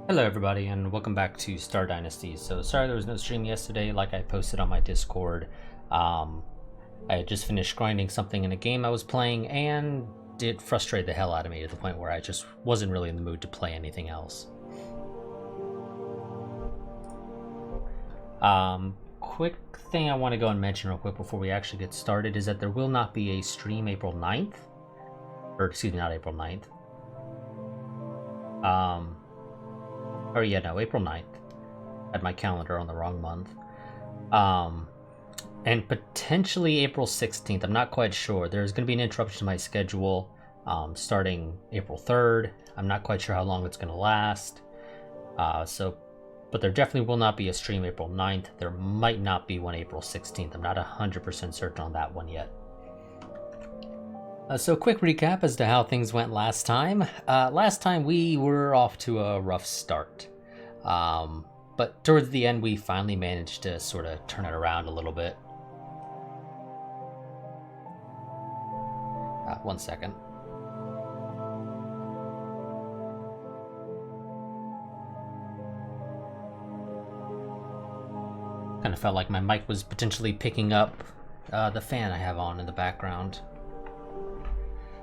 Hello everybody and welcome back to Star Dynasties. So sorry there was no stream yesterday like I posted on my Discord. I had just finished grinding something in a game I was playing and it frustrated the hell out of me to the point where I just wasn't really in the mood to play anything else. Quick thing I want to go and mention real quick before we actually get started is that there will not be a stream April 9th. Or excuse me, not April 9th. April 9th. Had my calendar on the wrong month. And potentially April 16th. I'm not quite sure. There's going to be an interruption to my schedule starting April 3rd. I'm not quite sure how long it's going to last. But there definitely will not be a stream April 9th. There might not be one April 16th. I'm not 100% certain on that one yet. So quick recap as to how things went last time. Last time we were off to a rough start. But towards the end we finally managed to sort of turn it around a little bit. One second. Kind of felt like my mic was potentially picking up the fan I have on in the background.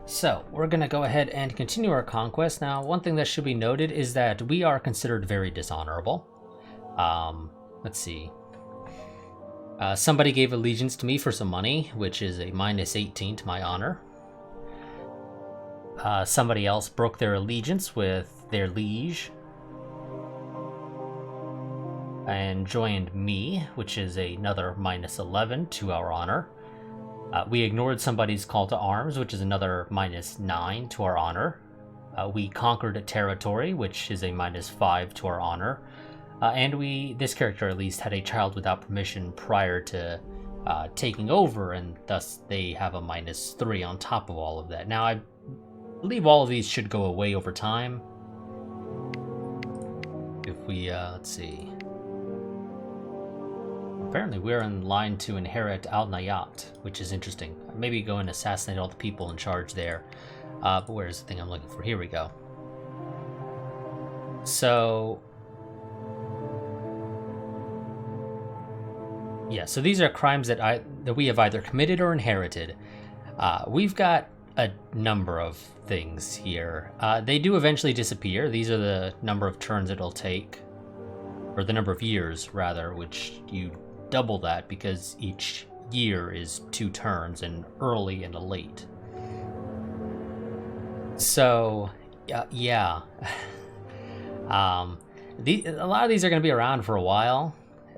So, we're going to go ahead and continue our conquest. Now, one thing that should be noted is that we are considered very dishonorable. Let's see. Somebody gave allegiance to me for some money, which is a -18 to my honor. Somebody else broke their allegiance with their liege and joined me, which is another -11 to our honor. We ignored somebody's call to arms, which is another -9 to our honor. We conquered a territory, which is a -5 to our honor. And this character at least, had a child without permission prior to taking over, and thus they have a -3 on top of all of that. Now, I believe all of these should go away over time. If we, let's see. Apparently we're in line to inherit Al Nayat, which is interesting. Maybe go and assassinate all the people in charge there. But where's the thing I'm looking for? Here we go. So... yeah, so these are crimes that we have either committed or inherited. We've got a number of things here. They do eventually disappear. These are the number of turns it'll take. Or the number of years, rather, which you double that because each year is 2 turns, an early and a late. So, yeah. A lot of these are going to be around for a while.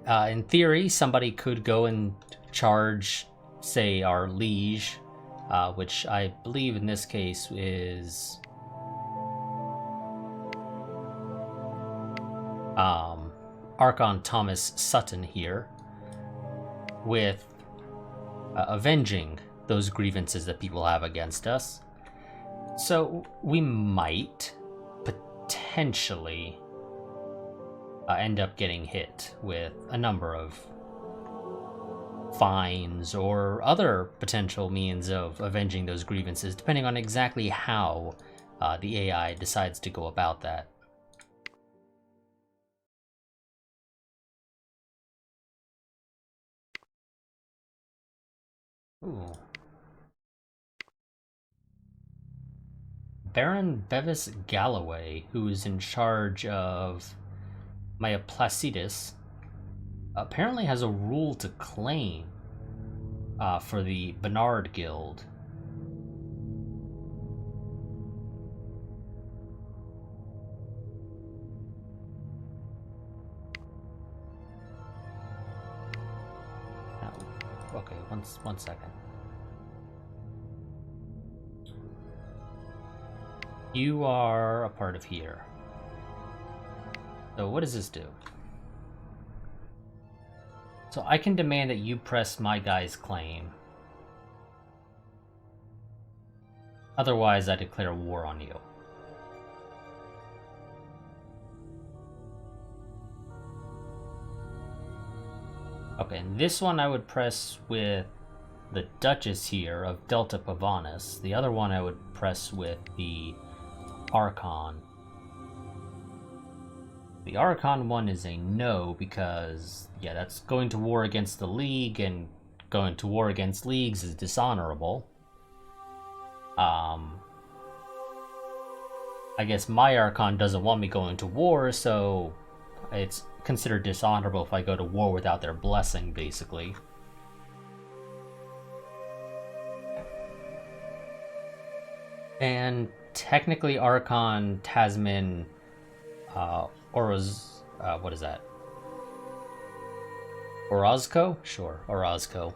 In theory, somebody could go and charge, say, our liege, which I believe in this case is... Archon Thomas Sutton here, with avenging those grievances that people have against us. So we might potentially end up getting hit with a number of fines or other potential means of avenging those grievances, depending on exactly how the AI decides to go about that. Ooh. Baron Bevis Galloway, who is in charge of Maya Placidus, apparently has a rule to claim for the Bernard Guild. Okay, one second. You are a part of here. So what does this do? So I can demand that you press my guy's claim. Otherwise, I declare war on you. Okay, and this one I would press with the Duchess here of Delta Pavonis. The other one I would press with the Archon. The Archon one is a no because, yeah, that's going to war against the League, and going to war against leagues is dishonorable. I guess my Archon doesn't want me going to war, so it's considered dishonorable if I go to war without their blessing, basically. And technically Archon, Tasman, what is that? Orozco? Sure, Orozco.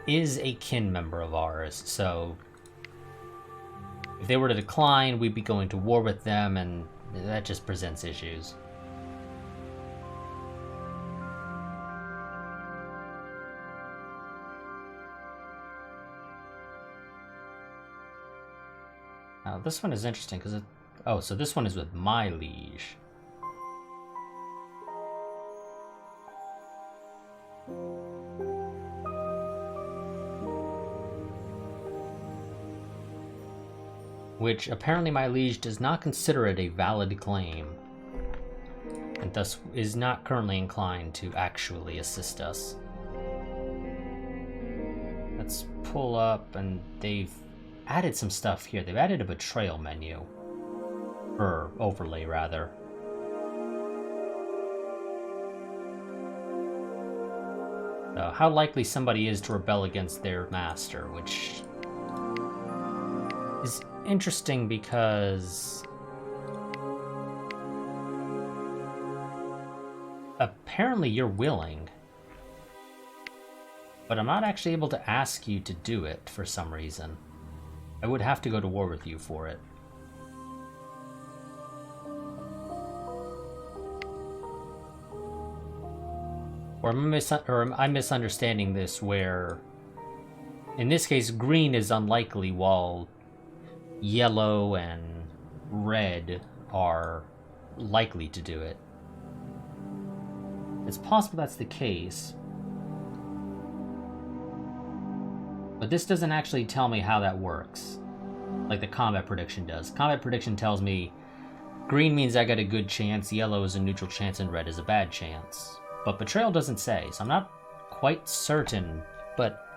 Is a kin member of ours, so if they were to decline, we'd be going to war with them, and that just presents issues. Now, this one is interesting because oh, so this one is with my liege. Which apparently my liege does not consider it a valid claim, and thus is not currently inclined to actually assist us. Let's pull up, and they've added some stuff here. They've added a betrayal menu, or overlay rather. How likely somebody is to rebel against their master, which is interesting because apparently you're willing, but I'm not actually able to ask you to do it for some reason. I would have to go to war with you for it. Or am I misunderstanding this, where in this case green is unlikely while yellow and red are likely to do it? It's possible that's the case, but this doesn't actually tell me how that works, like the combat prediction does. Combat prediction tells me green means I got a good chance, yellow is a neutral chance, and red is a bad chance. But betrayal doesn't say, so I'm not quite certain, but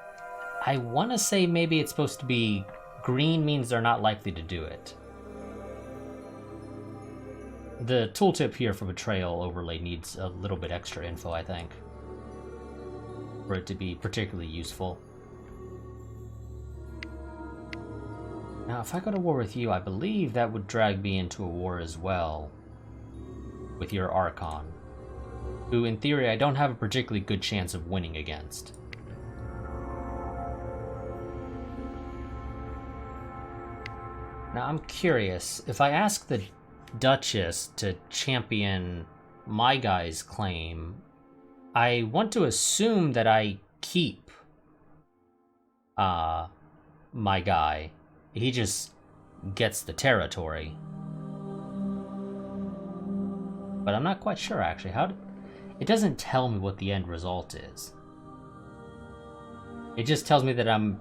I want to say maybe it's supposed to be green means they're not likely to do it. The tooltip here for betrayal overlay needs a little bit extra info, I think, for it to be particularly useful. Now, if I go to war with you, I believe that would drag me into a war as well with your Archon, who in theory I don't have a particularly good chance of winning against. Now I'm curious, if I ask the Duchess to champion my guy's claim, I want to assume that I keep my guy. He just gets the territory. But I'm not quite sure actually. It doesn't tell me what the end result is. It just tells me that I'm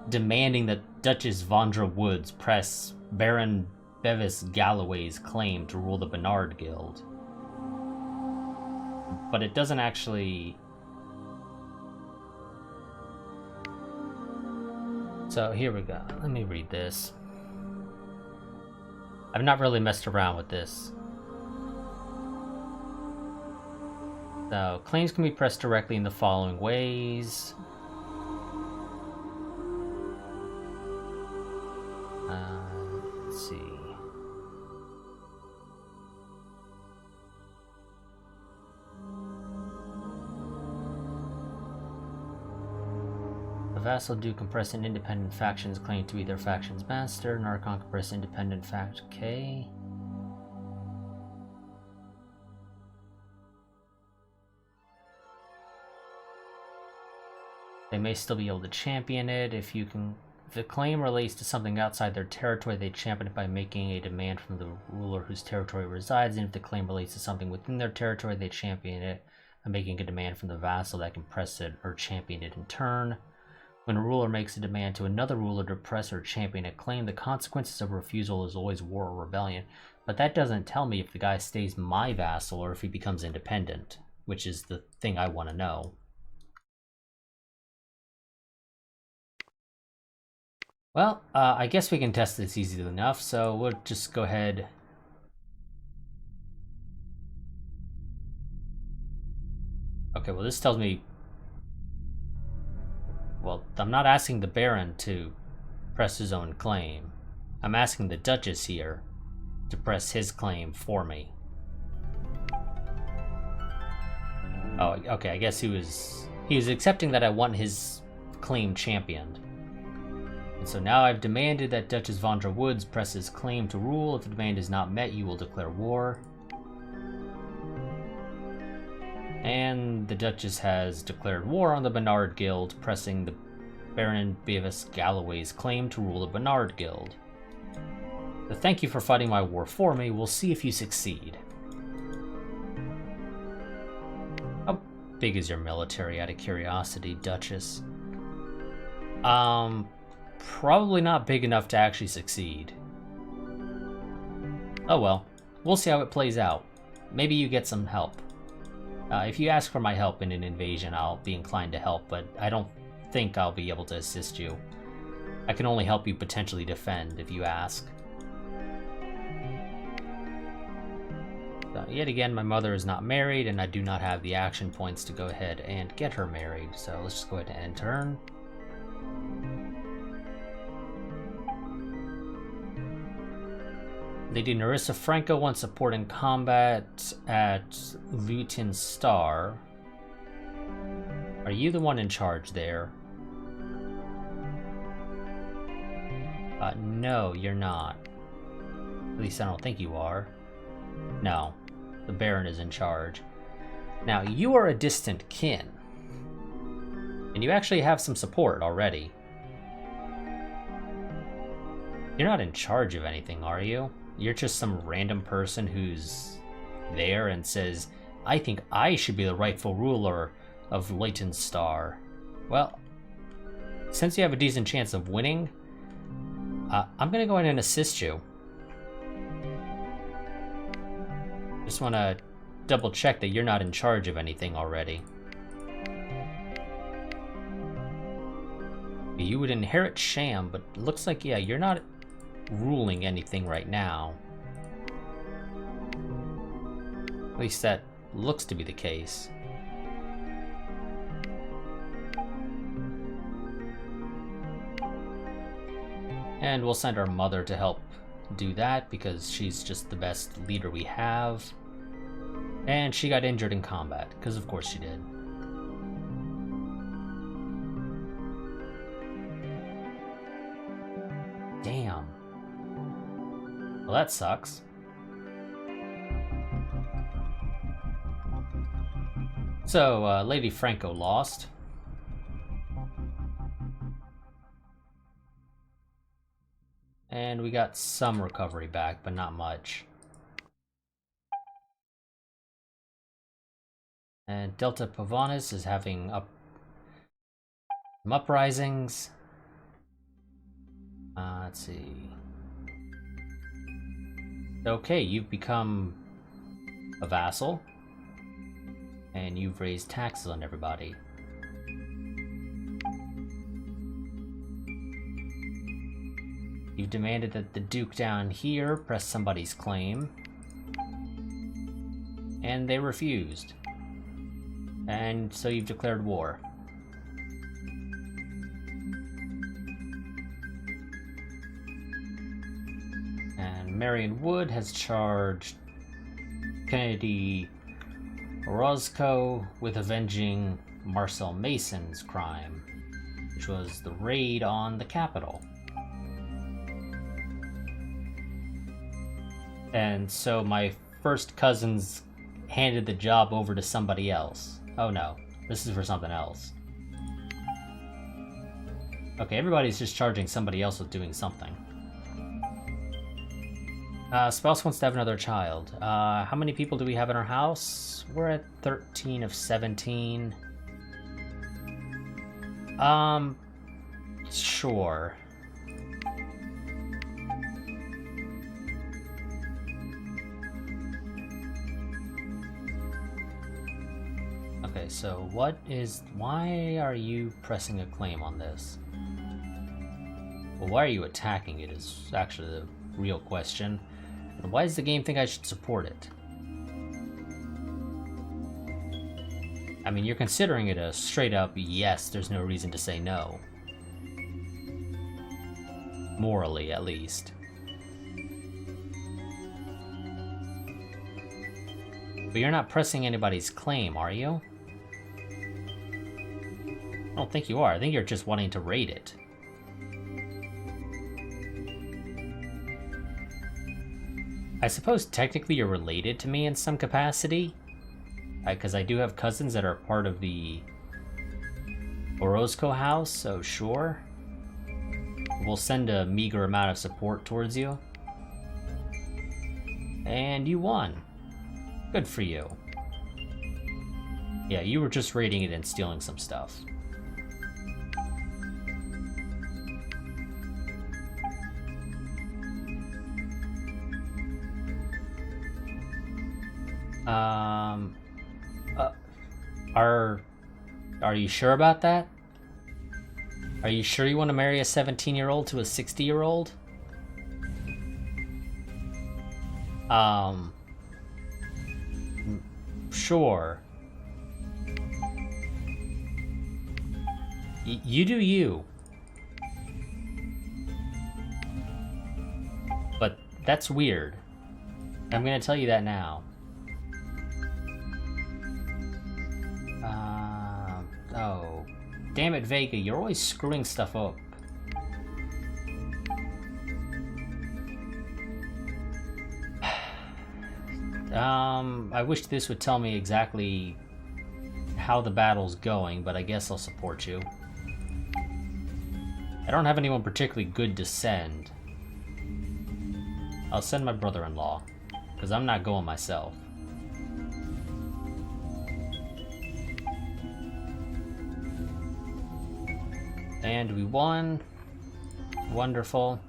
demanding that Duchess Vondra Woods press Baron Bevis Galloway's claim to rule the Bernard Guild. But it doesn't actually... So here we go. Let me read this. I've not really messed around with this. So, claims can be pressed directly in the following ways. Let's see. A vassal duke can press an independent faction's claim to be their faction's master. An Archon can press independent fact. Okay. They may still be able to champion it if the claim relates to something outside their territory, they champion it by making a demand from the ruler whose territory resides, and if the claim relates to something within their territory, they champion it by making a demand from the vassal that can press it or champion it in turn. When a ruler makes a demand to another ruler to press or champion a claim, the consequences of refusal is always war or rebellion. But that doesn't tell me if the guy stays my vassal or if he becomes independent, which is the thing I want to know. Well, I guess we can test this easily enough, so we'll just go ahead. Okay, well this tells me... Well, I'm not asking the Baron to press his own claim. I'm asking the Duchess here to press his claim for me. Oh, okay, I guess he was accepting that I want his claim championed. And so now I've demanded that Duchess Vondra Woods press his claim to rule. If the demand is not met, you will declare war. And the Duchess has declared war on the Bernard Guild, pressing the Baron Beavis Galloway's claim to rule the Bernard Guild. So thank you for fighting my war for me. We'll see if you succeed. How big is your military, out of curiosity, Duchess? Probably not big enough to actually succeed. Oh well, we'll see how it plays out. Maybe you get some help. If you ask for my help in an invasion, I'll be inclined to help, but I don't think I'll be able to assist you. I can only help you potentially defend if you ask. So, yet again, my mother is not married, and I do not have the action points to go ahead and get her married, so let's just go ahead and end turn. Lady Nerissa Franco wants support in combat at Luton Star. Are you the one in charge there? No, you're not. At least I don't think you are. No, the Baron is in charge. Now, you are a distant kin. And you actually have some support already. You're not in charge of anything, are you? You're just some random person who's there and says, I think I should be the rightful ruler of Leighton Star. Well, since you have a decent chance of winning, I'm gonna go in and assist you. Just wanna double check that you're not in charge of anything already. You would inherit Sham, but it looks like, yeah, you're not ruling anything right now. At least that looks to be the case. And we'll send our mother to help do that because she's just the best leader we have. And she got injured in combat, because of course she did. Damn. Well, that sucks. So, Lady Franco lost. And we got some recovery back, but not much. And Delta Pavonis is having some uprisings. Let's see. Okay, you've become a vassal. And you've raised taxes on everybody. You've demanded that the Duke down here press somebody's claim. And they refused. And so you've declared war. And Marion Wood has charged Kennedy Orozco with avenging Marcel Mason's crime, which was the raid on the Capitol. And so my first cousins handed the job over to somebody else. Oh no, this is for something else. Okay, everybody's just charging somebody else with doing something. Spouse wants to have another child. How many people do we have in our house? We're at 13 of 17. Sure. Okay, so why are you pressing a claim on this? Well, why are you attacking it is actually the real question. And why does the game think I should support it? I mean, you're considering it a straight up yes, there's no reason to say no. Morally, at least. But you're not pressing anybody's claim, are you? I don't think you are. I think you're just wanting to raid it. I suppose technically you're related to me in some capacity. Because I do have cousins that are part of the Orozco house, so sure. We'll send a meager amount of support towards you. And you won. Good for you. Yeah, you were just raiding it and stealing some stuff. Are you sure about that? Are you sure you want to marry a 17-year-old to a 60-year-old? Sure. You do you. But that's weird. I'm gonna tell you that now. Oh. Damn it, Vega, you're always screwing stuff up. I wish this would tell me exactly how the battle's going, but I guess I'll support you. I don't have anyone particularly good to send. I'll send my brother-in-law, because I'm not going myself. And we won. Wonderful.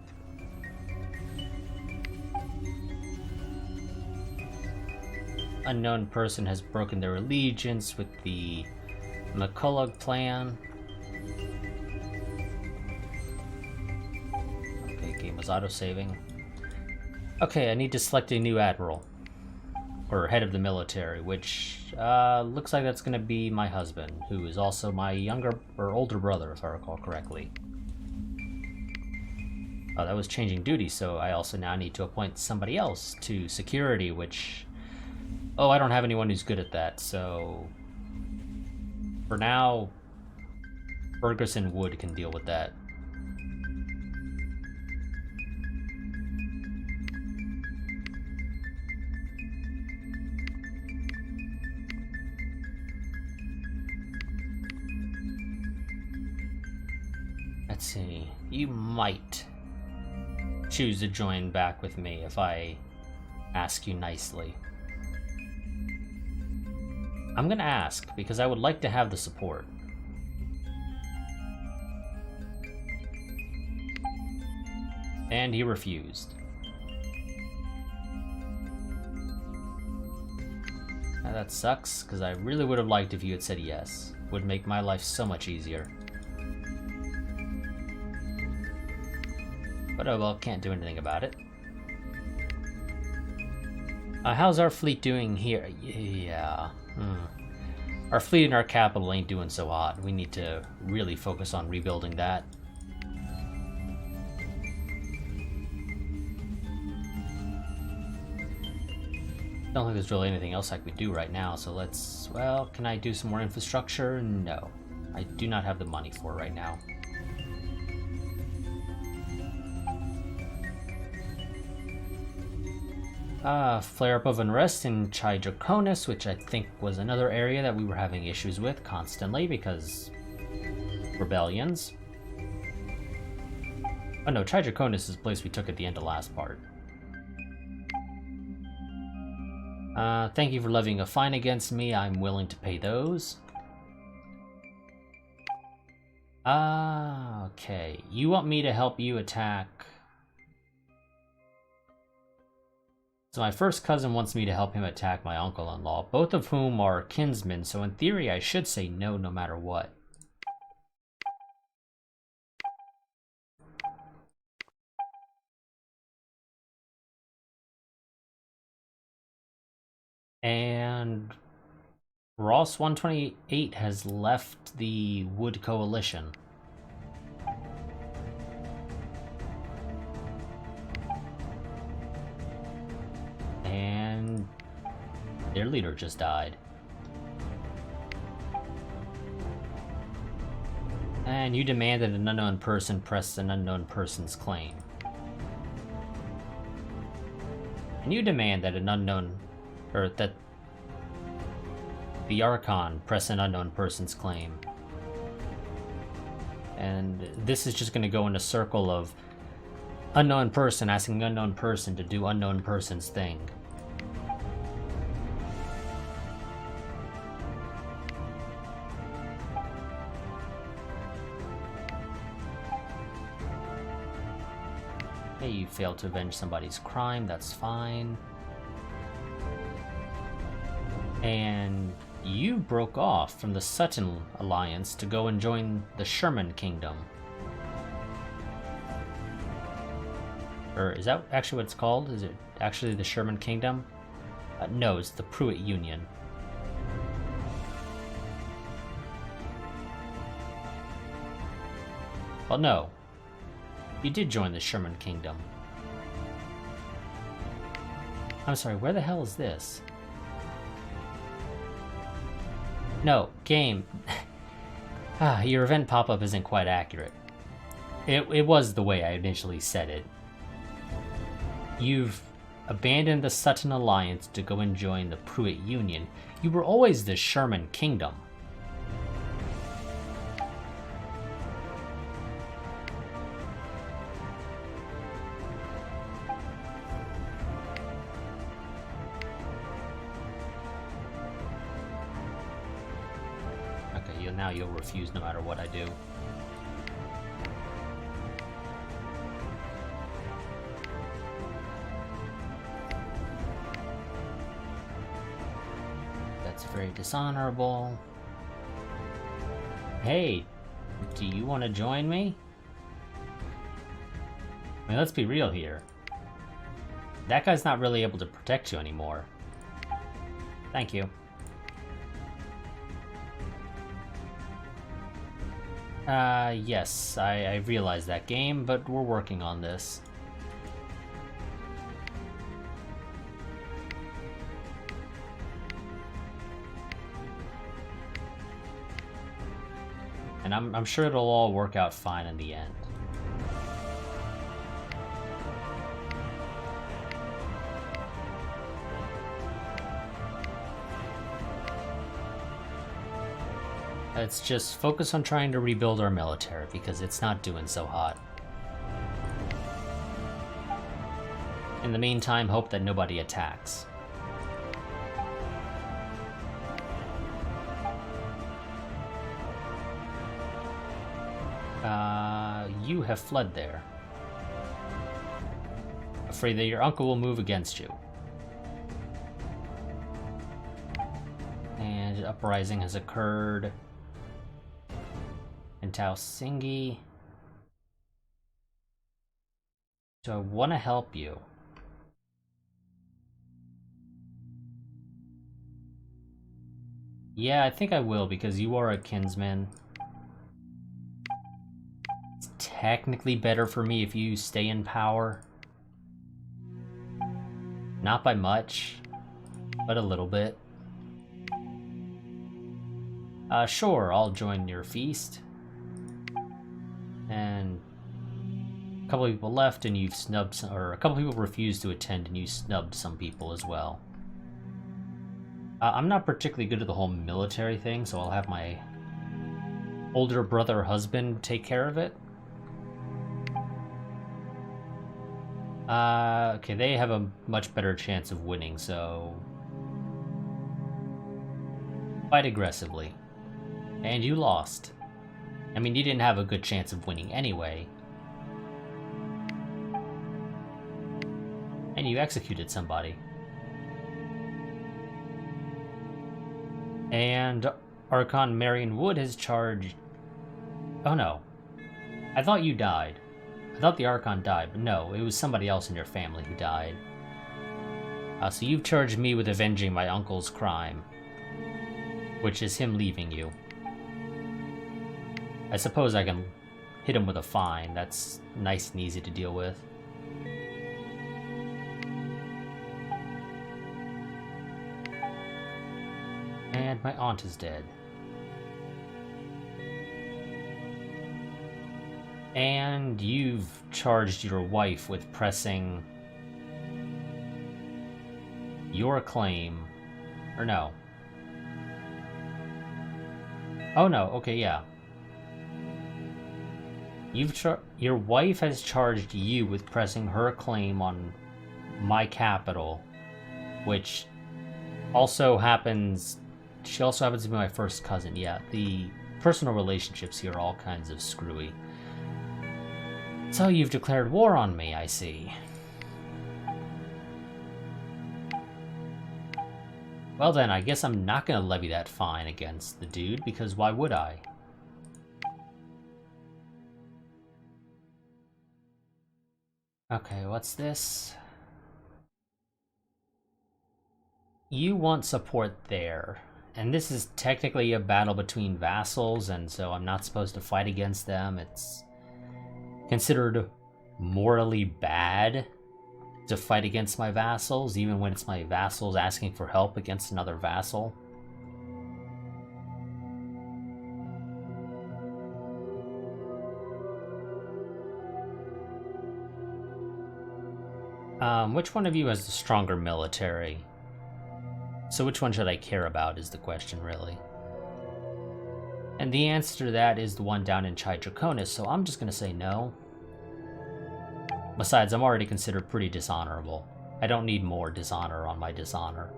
Unknown person has broken their allegiance with the McCulloch plan. Okay, game was auto-saving. Okay, I need to select a new admiral. Or head of the military, which looks like that's going to be my husband, who is also my younger or older brother, if I recall correctly. Oh, that was changing duty, so I also now need to appoint somebody else to security, which... Oh, I don't have anyone who's good at that, so... For now, Ferguson Wood can deal with that. Let's see, you might choose to join back with me if I ask you nicely. I'm gonna ask, because I would like to have the support. And he refused. Now that sucks, because I really would have liked if you had said yes. Would make my life so much easier. But oh well, can't do anything about it. How's our fleet doing here? Yeah. Our fleet and our capital ain't doing so hot. We need to really focus on rebuilding that. Don't think there's really anything else I could do right now, so let's... Well, can I do some more infrastructure? No. I do not have the money for it right now. Flare-up of unrest in Chai Draconis, which I think was another area that we were having issues with constantly because rebellions. Oh no, Chai Draconis is the place we took at the end of last part. Thank you for levying a fine against me. I'm willing to pay those. Ah, okay. You want me to help you attack... So my first cousin wants me to help him attack my uncle-in-law, both of whom are kinsmen, so in theory I should say no matter what. And Ross 128 has left the Wood Coalition. And their leader just died. And you demand that an unknown person press an unknown person's claim. And you demand that an unknown, or that the Archon press an unknown person's claim. And this is just going to go in a circle of unknown person asking unknown person to do unknown person's thing. Hey, you failed to avenge somebody's crime, that's fine. And you broke off from the Sutton Alliance to go and join the Sherman Kingdom. Or is that actually what it's called? Is it actually the Sherman Kingdom? No, it's the Pruitt Union. Well, no. You did join the Sherman Kingdom. I'm sorry, where the hell is this? No, game. Your event pop-up isn't quite accurate. It was the way I initially said it. You've abandoned the Sutton Alliance to go and join the Pruitt Union. You were always the Sherman Kingdom. Okay, now you'll refuse no matter what I do. That's very dishonorable. Hey, do you want to join me? I mean, let's be real here. That guy's not really able to protect you anymore. Thank you. Yes, I realize that, game, but we're working on this. And I'm sure it'll all work out fine in the end. Let's just focus on trying to rebuild our military, because it's not doing so hot. In the meantime, hope that nobody attacks. You have fled there. Afraid that your uncle will move against you. And an uprising has occurred in Tausingi. So I want to help you. Yeah, I think I will, because you are a kinsman. It's technically better for me if you stay in power. Not by much, but a little bit. Sure, I'll join your feast. And a couple of people left, and you've snubbed some, or a couple of people refused to attend, and you snubbed some people as well. I'm not particularly good at the whole military thing, so I'll have my older brother husband take care of it. Okay, they have a much better chance of winning, so fight aggressively. And you lost. I mean, you didn't have a good chance of winning anyway. And you executed somebody. And Archon Marion Wood has charged... Oh no. I thought you died. I thought the Archon died, but no, it was somebody else in your family who died. So you've charged me with avenging my uncle's crime, which is him leaving you. I suppose I can hit him with a fine. That's nice and easy to deal with. And my aunt is dead. And you've charged your wife with pressing your claim. Or no. Oh no, okay, yeah. Your wife has charged you with pressing her claim on my capital, which also happens... She also happens to be my first cousin. Yeah, the personal relationships here are all kinds of screwy. So you've declared war on me, I see. Well then, I guess I'm not gonna levy that fine against the dude, because why would I? Okay, what's this? You want support there. And this is technically a battle between vassals, and so I'm not supposed to fight against them. It's considered morally bad to fight against my vassals, even when it's my vassals asking for help against another vassal. Which one of you has the stronger military? So which one should I care about is the question, really. And the answer to that is the one down in Chai Draconis, so I'm just gonna say no. Besides, I'm already considered pretty dishonorable. I don't need more dishonor on my dishonor.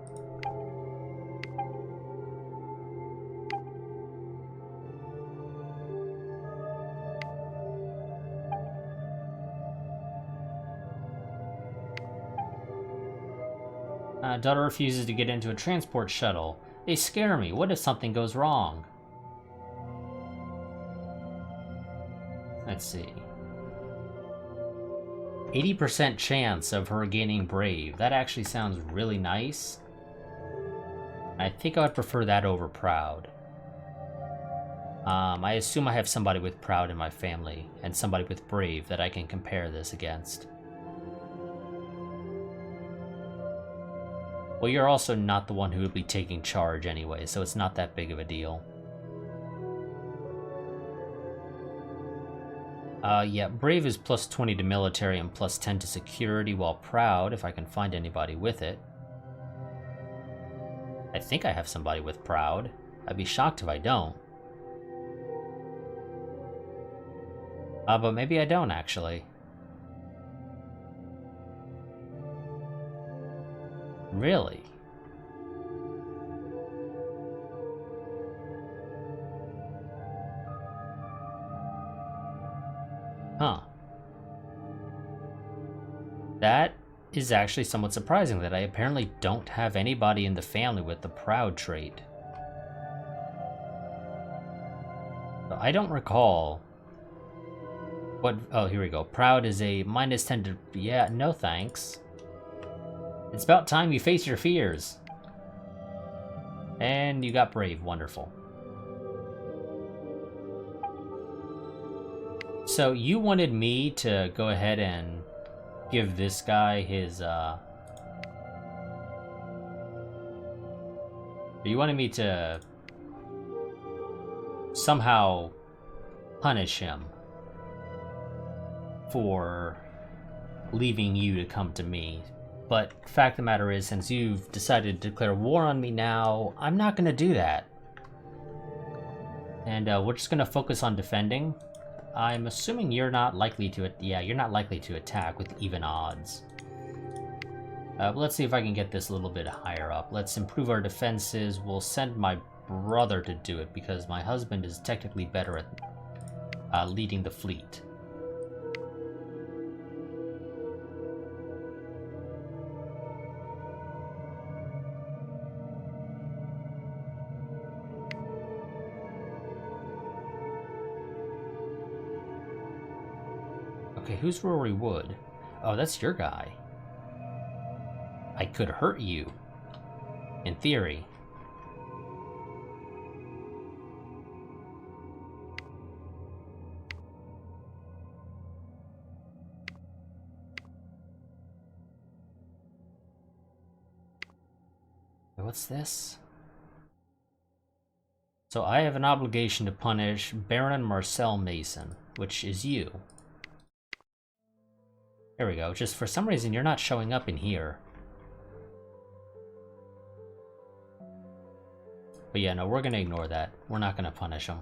Daughter refuses to get into a transport shuttle. They scare me. What if something goes wrong? Let's see. 80% chance of her gaining Brave. That actually sounds really nice. I think I would prefer that over Proud. I assume I have somebody with Proud in my family, and somebody with Brave that I can compare this against. Well, you're also not the one who would be taking charge anyway, so it's not that big of a deal. Yeah, Brave is plus 20 to military and plus 10 to security, while Proud, if I can find anybody with it. I think I have somebody with Proud. I'd be shocked if I don't. But maybe I don't, actually. Really? Huh. That is actually somewhat surprising that I apparently don't have anybody in the family with the Proud trait. I don't recall what... Oh, here we go. Proud is a minus 10 to... Yeah, no thanks. It's about time you face your fears. And you got Brave. Wonderful. So you wanted me to go ahead and give this guy his, You wanted me to somehow punish him for leaving you to come to me. But the fact of the matter is, since you've decided to declare war on me now, I'm not going to do that. And we're just going to focus on defending. I'm assuming you're not likely to... Yeah, you're not likely to attack with even odds. Let's see if I can get this a little bit higher up. Let's improve our defenses. We'll send my brother to do it, because my husband is technically better at leading the fleet. Okay, who's Rory Wood? Oh, that's your guy. I could hurt you. In theory. What's this? So I have an obligation to punish Baron Marcel Mason, which is you. There we go. Just for some reason, you're not showing up in here. But yeah, no, we're gonna ignore that. We're not gonna punish him.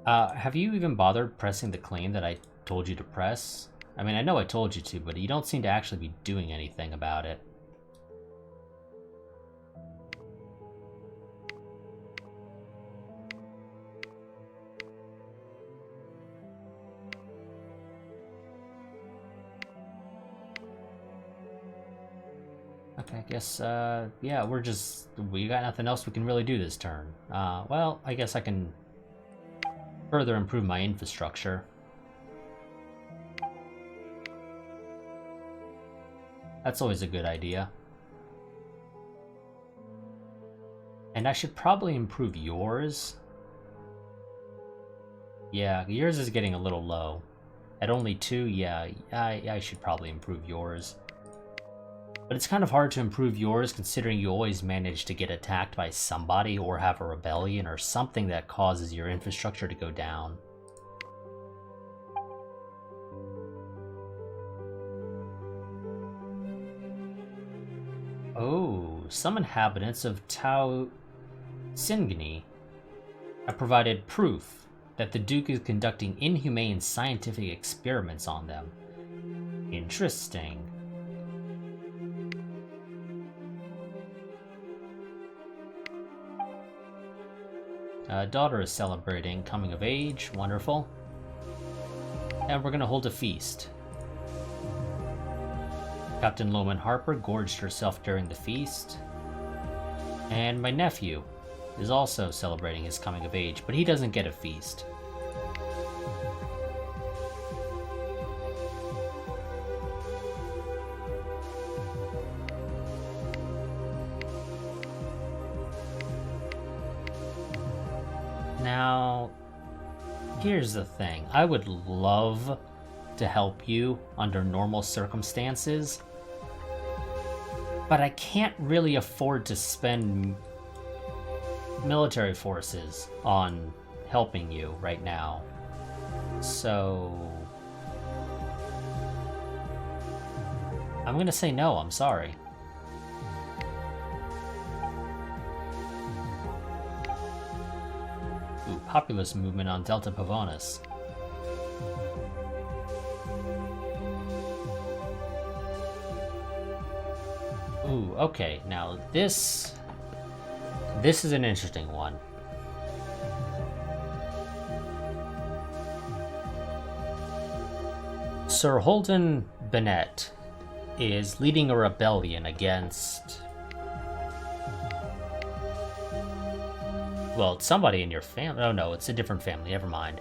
Have you even bothered pressing the claim that I told you to press? I mean, I know I told you to, but you don't seem to actually be doing anything about it. Okay, I guess, yeah, we got nothing else we can really do this turn. Well, I guess I can further improve my infrastructure. That's always a good idea. And I should probably improve yours. Yeah, yours is getting a little low. At only 2, yeah, I should probably improve yours. But it's kind of hard to improve yours considering you always manage to get attacked by somebody or have a rebellion or something that causes your infrastructure to go down. Oh, some inhabitants of Tau Singani have provided proof that the Duke is conducting inhumane scientific experiments on them. Interesting. Daughter is celebrating coming of age. Wonderful. And we're gonna hold a feast. Captain Loman Harper gorged herself during the feast. And my nephew is also celebrating his coming of age, but he doesn't get a feast. Now, here's the thing. I would love to help you under normal circumstances, but I can't really afford to spend military forces on helping you right now. So I'm gonna say no, I'm sorry. Ooh, populist movement on Delta Pavonis. Ooh, okay, now this is an interesting one. Sir Holden Bennett is leading a rebellion against... Well, it's somebody in your family. Oh no, it's a different family, never mind.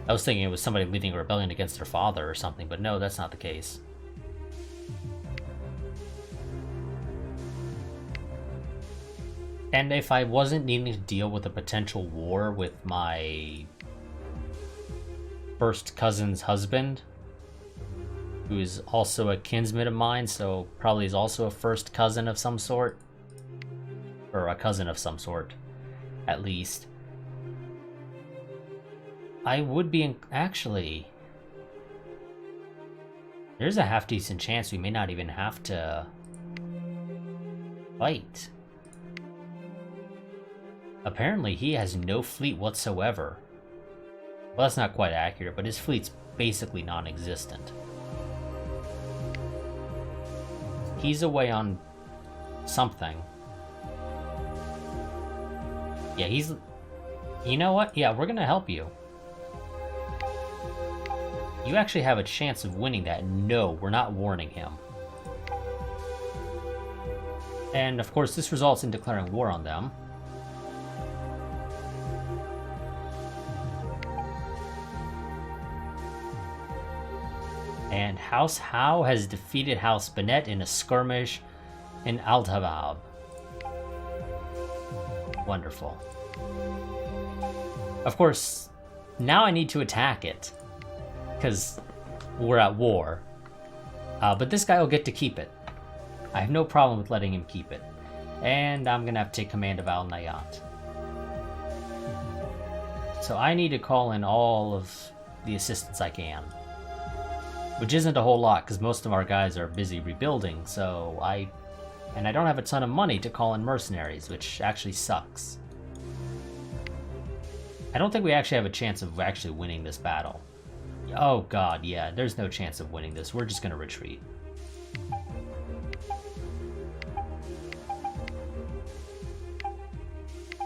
I was thinking it was somebody leading a rebellion against their father or something, but no, that's not the case. And if I wasn't needing to deal with a potential war with my first cousin's husband, who is also a kinsman of mine, so probably is also a first cousin of some sort, or a cousin of some sort, at least, I would be actually, there's a half-decent chance we may not even have to fight. Apparently he has no fleet whatsoever. Well, that's not quite accurate, but his fleet's basically non-existent. He's away on something. Yeah, You know what? Yeah, we're gonna help you. You actually have a chance of winning that. No, we're not warning him. And of course, this results in declaring war on them. And House Howe has defeated House Bennett in a skirmish in Altabab. Wonderful. Of course, now I need to attack it, because we're at war. But this guy will get to keep it. I have no problem with letting him keep it. And I'm going to have to take command of Al Nayat. So I need to call in all of the assistance I can. Which isn't a whole lot, because most of our guys are busy rebuilding, so I don't have a ton of money to call in mercenaries, which actually sucks. I don't think we actually have a chance of actually winning this battle. Oh god, yeah, there's no chance of winning this. We're just gonna retreat.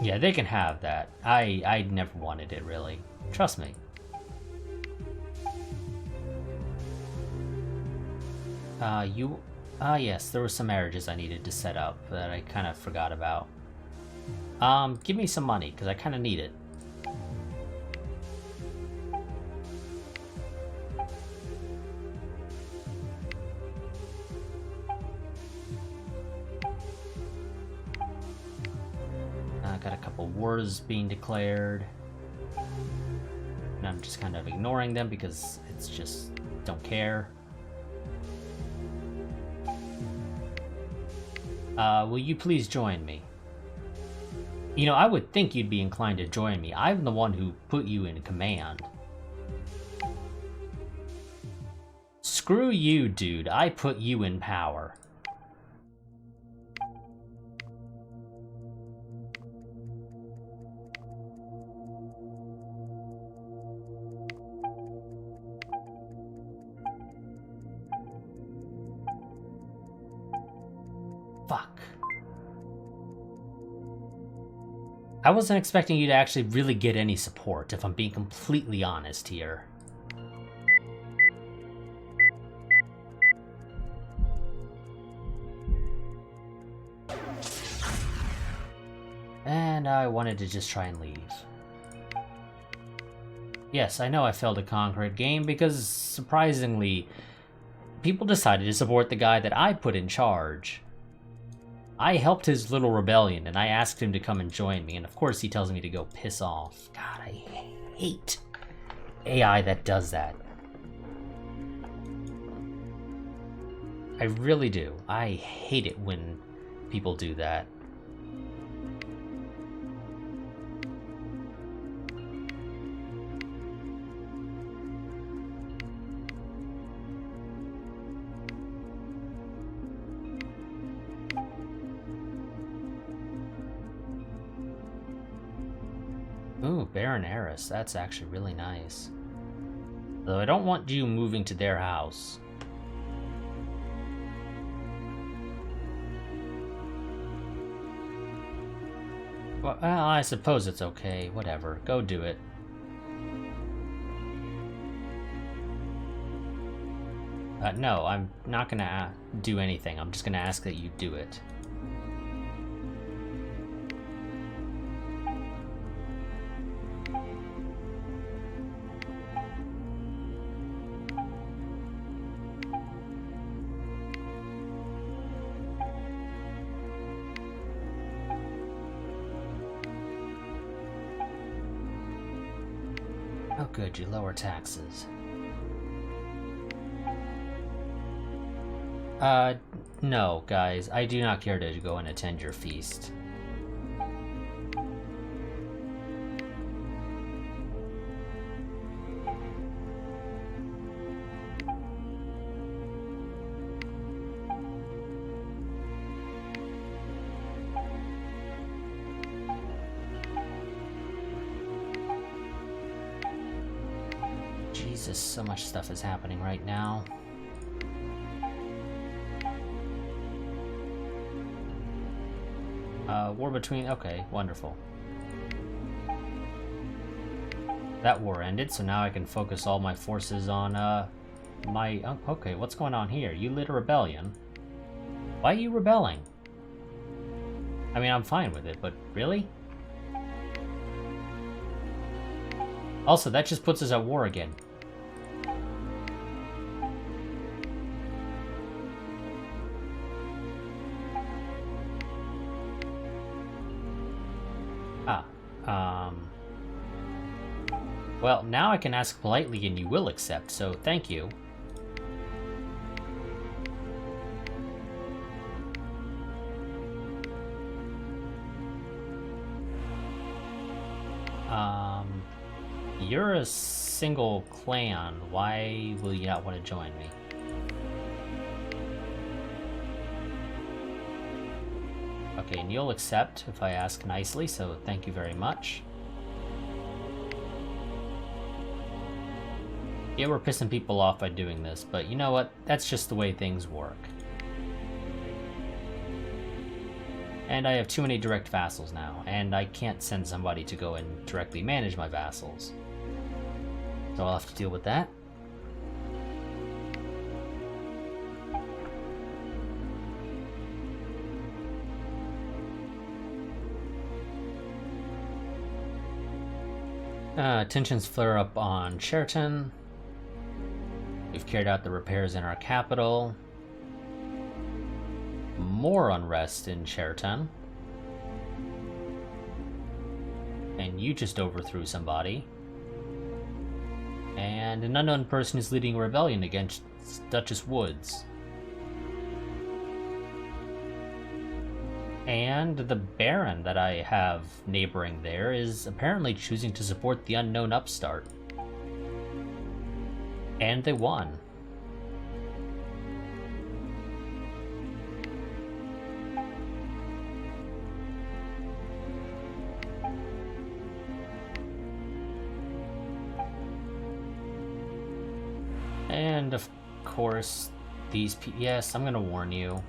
Yeah, they can have that. I never wanted it, really. Trust me. Yes, there were some marriages I needed to set up that I kind of forgot about. Give me some money, because I kind of need it. I got a couple wars being declared. And I'm just kind of ignoring them because it's just, don't care. Will you please join me? You know, I would think you'd be inclined to join me. I'm the one who put you in command. Screw you, dude. I put you in power. Fuck. I wasn't expecting you to actually really get any support, if I'm being completely honest here. And I wanted to just try and leave. Yes, I know I failed a concrete game because, surprisingly, people decided to support the guy that I put in charge. I helped his little rebellion, and I asked him to come and join me, and of course he tells me to go piss off. God, I hate AI that does that. I really do. I hate it when people do that. Ooh, Baron Eris. That's actually really nice. Though I don't want you moving to their house. Well, I suppose it's okay. Whatever. Go do it. No, I'm not gonna do anything. I'm just gonna ask that you do it. Oh good, you lower taxes. No, guys, I do not care to go and attend your feast. Jesus, so much stuff is happening right now. War between... Okay, wonderful. That war ended, so now I can focus all my forces on, my... Oh, okay, what's going on here? You lit a rebellion. Why are you rebelling? I mean, I'm fine with it, but really? Also, that just puts us at war again. Well, now I can ask politely and you will accept, so thank you. You're a single clan. Why will you not want to join me? Okay, and you'll accept if I ask nicely, so thank you very much. Yeah, we're pissing people off by doing this, but you know what? That's just the way things work. And I have too many direct vassals now, and I can't send somebody to go and directly manage my vassals. So I'll have to deal with that. Tensions flare up on Sheraton. We've carried out the repairs in our capital. More unrest in Sheraton. And you just overthrew somebody. And an unknown person is leading a rebellion against Duchess Woods. And the Baron that I have neighboring there is apparently choosing to support the unknown upstart. And they won. And of course, these yes, I'm gonna warn you.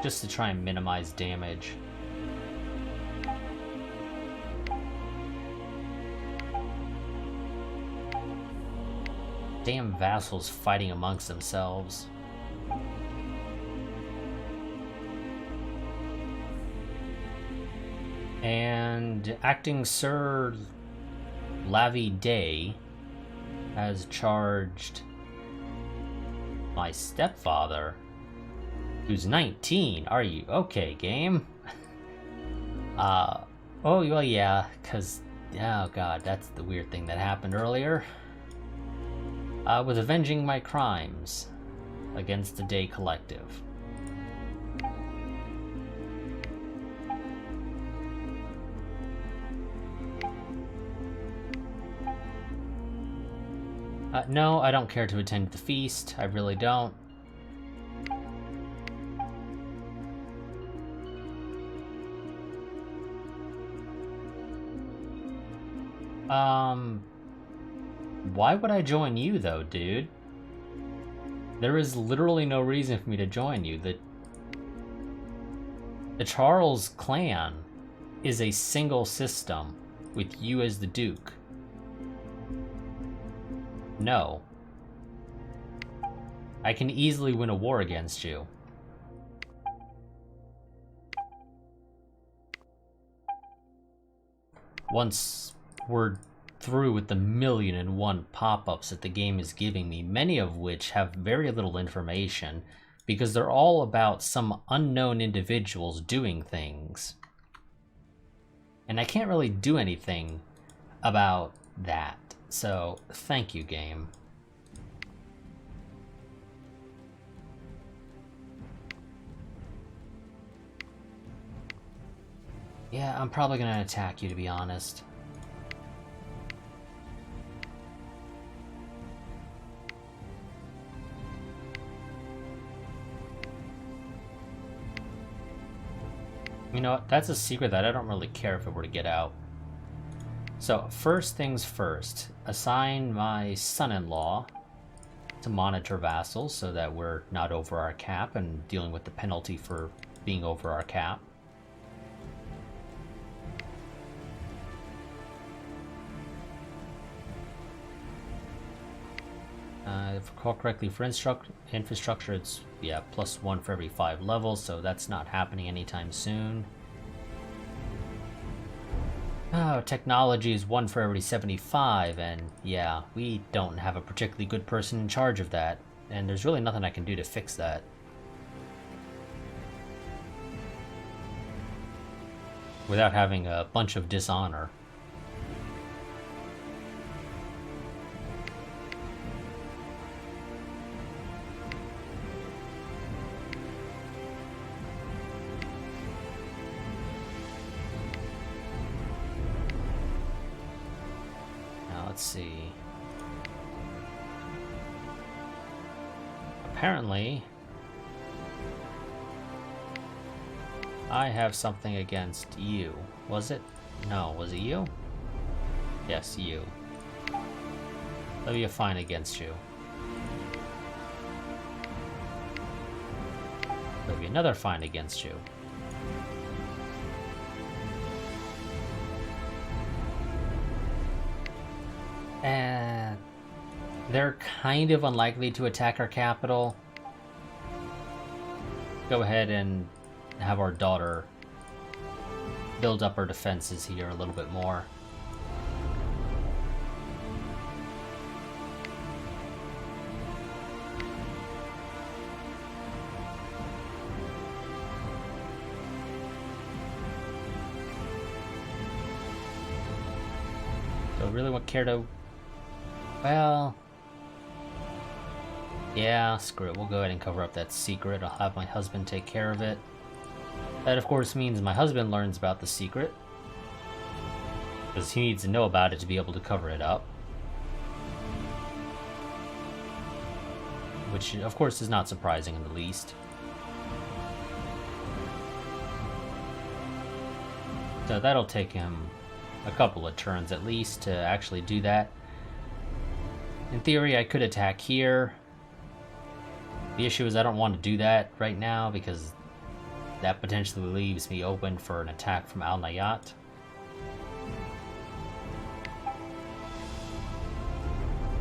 Just to try and minimize damage. Damn vassals fighting amongst themselves. And acting Sir Lavy Day has charged my stepfather, who's 19. Are you okay, game? Oh, well, yeah, because, oh god, that's the weird thing that happened earlier. With avenging my crimes against the Day Collective. No, I don't care to attend the feast. I really don't. Why would I join you, though, dude? There is literally no reason for me to join you. The Charles clan is a single system with you as the Duke. No. I can easily win a war against you. Once we're through with the 1,000,001 pop-ups that the game is giving me, many of which have very little information, because they're all about some unknown individuals doing things. And I can't really do anything about that. So, thank you, game. Yeah, I'm probably gonna attack you, to be honest. You know what? That's a secret that I don't really care if it were to get out. So, first things first, assign my son-in-law to monitor vassals so that we're not over our cap and dealing with the penalty for being over our cap. If I recall correctly, for infrastructure, it's, yeah, +1 for every 5 levels, so that's not happening anytime soon. Oh, technology is 1 for every 75, and yeah, we don't have a particularly good person in charge of that, and there's really nothing I can do to fix that. Without having a bunch of dishonor. Let's see. Apparently, I have something against you. Was it? No, was it you? Yes, you. Levy a fine against you. Levy another fine against you. And they're kind of unlikely to attack our capital. Go ahead and have our daughter build up our defenses here a little bit more. So really want care to... Well... Yeah, screw it. We'll go ahead and cover up that secret. I'll have my husband take care of it. That, of course, means my husband learns about the secret. Because he needs to know about it to be able to cover it up. Which, of course, is not surprising in the least. So that'll take him a couple of turns at least to actually do that. In theory, I could attack here. The issue is I don't want to do that right now because that potentially leaves me open for an attack from Al Nayat.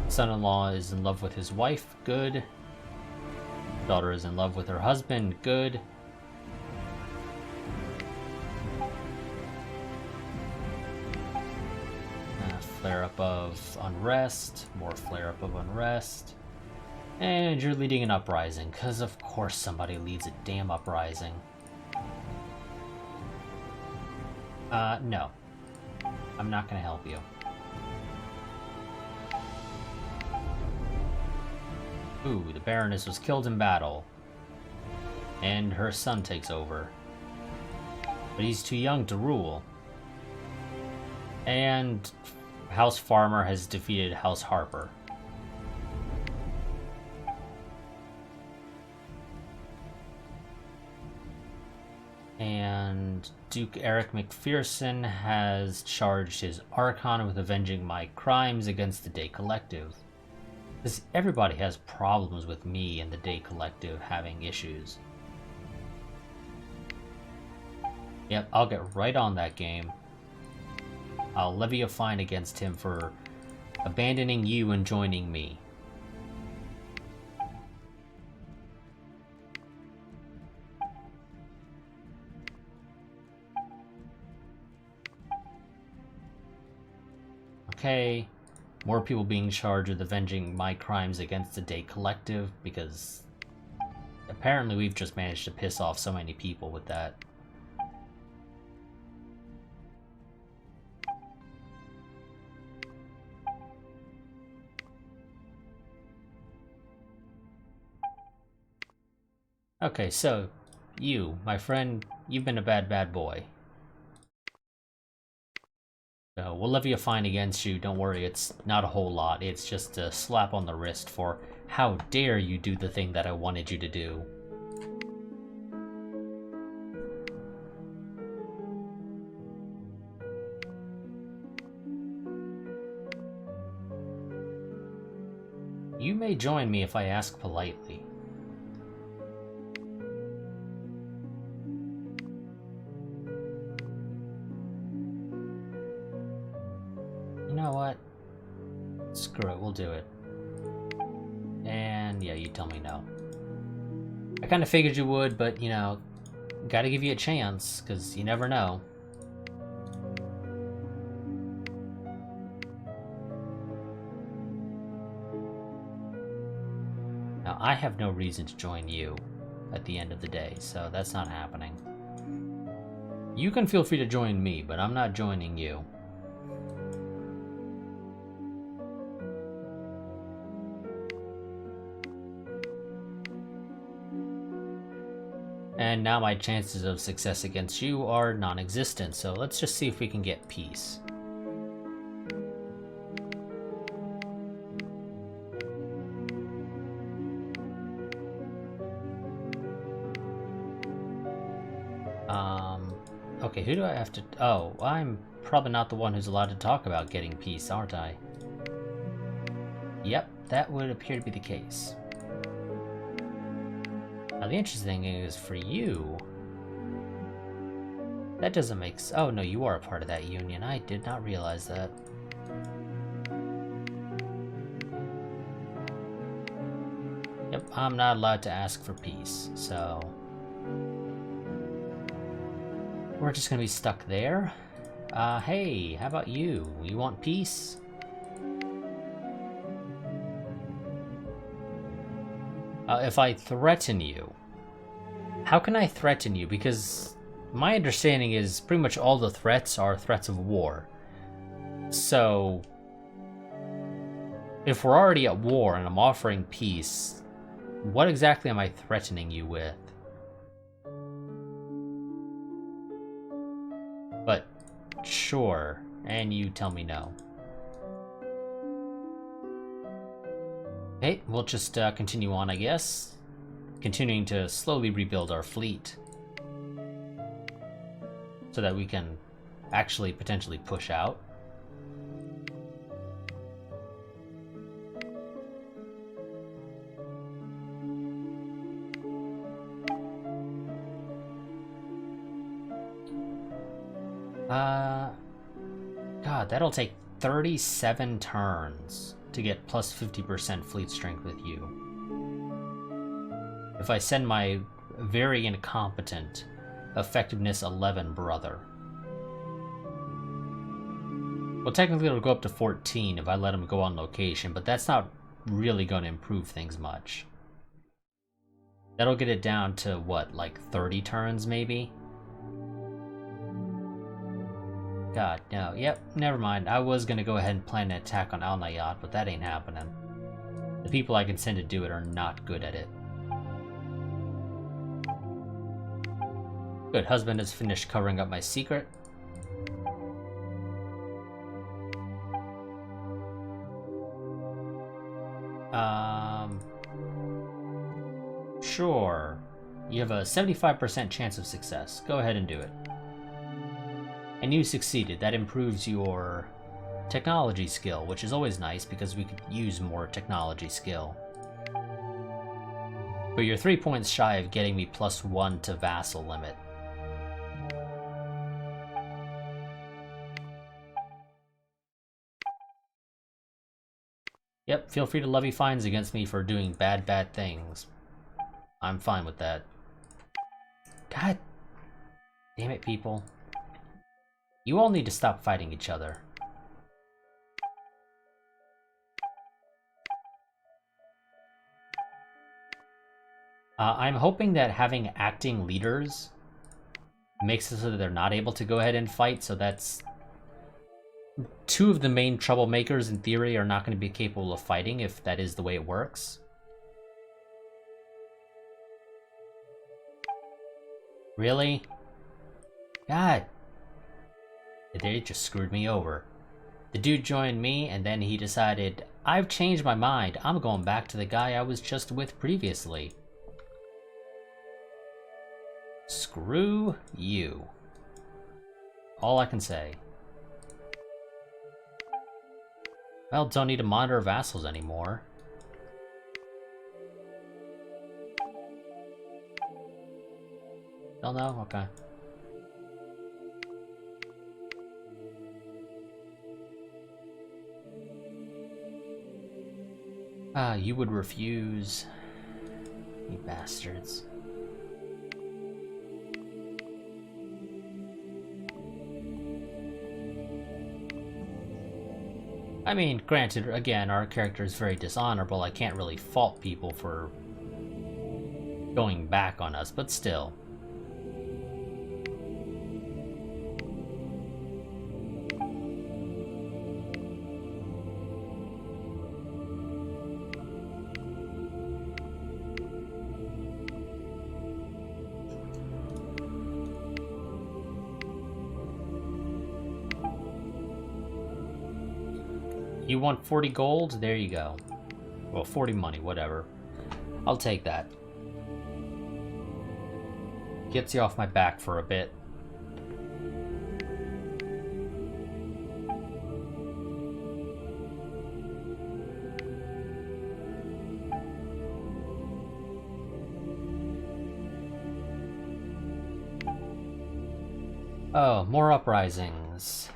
Son-in-law is in love with his wife, good. Daughter is in love with her husband, good. Flare-up of unrest, more flare-up of unrest. And you're leading an uprising, because of course somebody leads a damn uprising. No. I'm not gonna help you. Ooh, the Baroness was killed in battle. And her son takes over. But he's too young to rule. And House Farmer has defeated House Harper. And Duke Eric McPherson has charged his Archon with avenging my crimes against the Day Collective. Because everybody has problems with me and the Day Collective having issues. Yep, I'll get right on that game. I'll levy a fine against him for abandoning you and joining me. Okay, more people being charged with avenging my crimes against the Day Collective, because apparently we've just managed to piss off so many people with that. Okay, so, you, my friend, you've been a bad boy. So we'll levy a fine against you, don't worry, it's not a whole lot, it's just a slap on the wrist for how dare you do the thing that I wanted you to do. You may join me if I ask politely. You know what? Screw it, we'll do it. And yeah, you tell me no. I kind of figured you would, but you know, gotta give you a chance, because you never know. Now, I have no reason to join you at the end of the day, so that's not happening. You can feel free to join me, but I'm not joining you. And now my chances of success against you are non-existent, so let's just see if we can get peace. Okay, who do I have to... Oh, I'm probably not the one who's allowed to talk about getting peace, aren't I? Yep, that would appear to be the case. Now the interesting thing is, for you... That doesn't make sense. Oh no, you are a part of that union. I did not realize that. Yep, I'm not allowed to ask for peace, so... We're just gonna be stuck there. Hey, how about you? You want peace? If I threaten you... How can I threaten you? Because my understanding is pretty much all the threats are threats of war. So... If we're already at war and I'm offering peace, what exactly am I threatening you with? But, sure, and you tell me no. Okay, we'll just continue on, I guess. Continuing to slowly rebuild our fleet. So that we can actually potentially push out. God, that'll take 37 turns to get plus 50% fleet strength with you. If I send my very incompetent effectiveness 11 brother. Well, technically it'll go up to 14 if I let him go on location, but that's not really going to improve things much. That'll get it down to, what, like 30 turns maybe? God, no. Yep, never mind. I was gonna go ahead and plan an attack on Al Nayat, but that ain't happening. The people I can send to do it are not good at it. Good, husband has finished covering up my secret. Sure. You have a 75% chance of success. Go ahead and do it. And you succeeded. That improves your technology skill, which is always nice because we could use more technology skill. But you're 3 points shy of getting me +1 to vassal limit. Yep, feel free to levy fines against me for doing bad things. I'm fine with that. God damn it, people. You all need to stop fighting each other. I'm hoping that having acting leaders makes it so that they're not able to go ahead and fight, so that's... Two of the main troublemakers, in theory, are not going to be capable of fighting if that is the way it works. Really? God. They just screwed me over. The dude joined me, and then he decided, I've changed my mind. I'm going back to the guy I was just with previously. Screw you. All I can say. Well, don't need to monitor vassals anymore. Still no? Okay. You would refuse. You bastards. I mean, granted, again, our character is very dishonorable. I can't really fault people for going back on us, but still. You want 40 gold? There you go. Well, 40 money, whatever. I'll take that. Gets you off my back for a bit. Oh, more uprisings.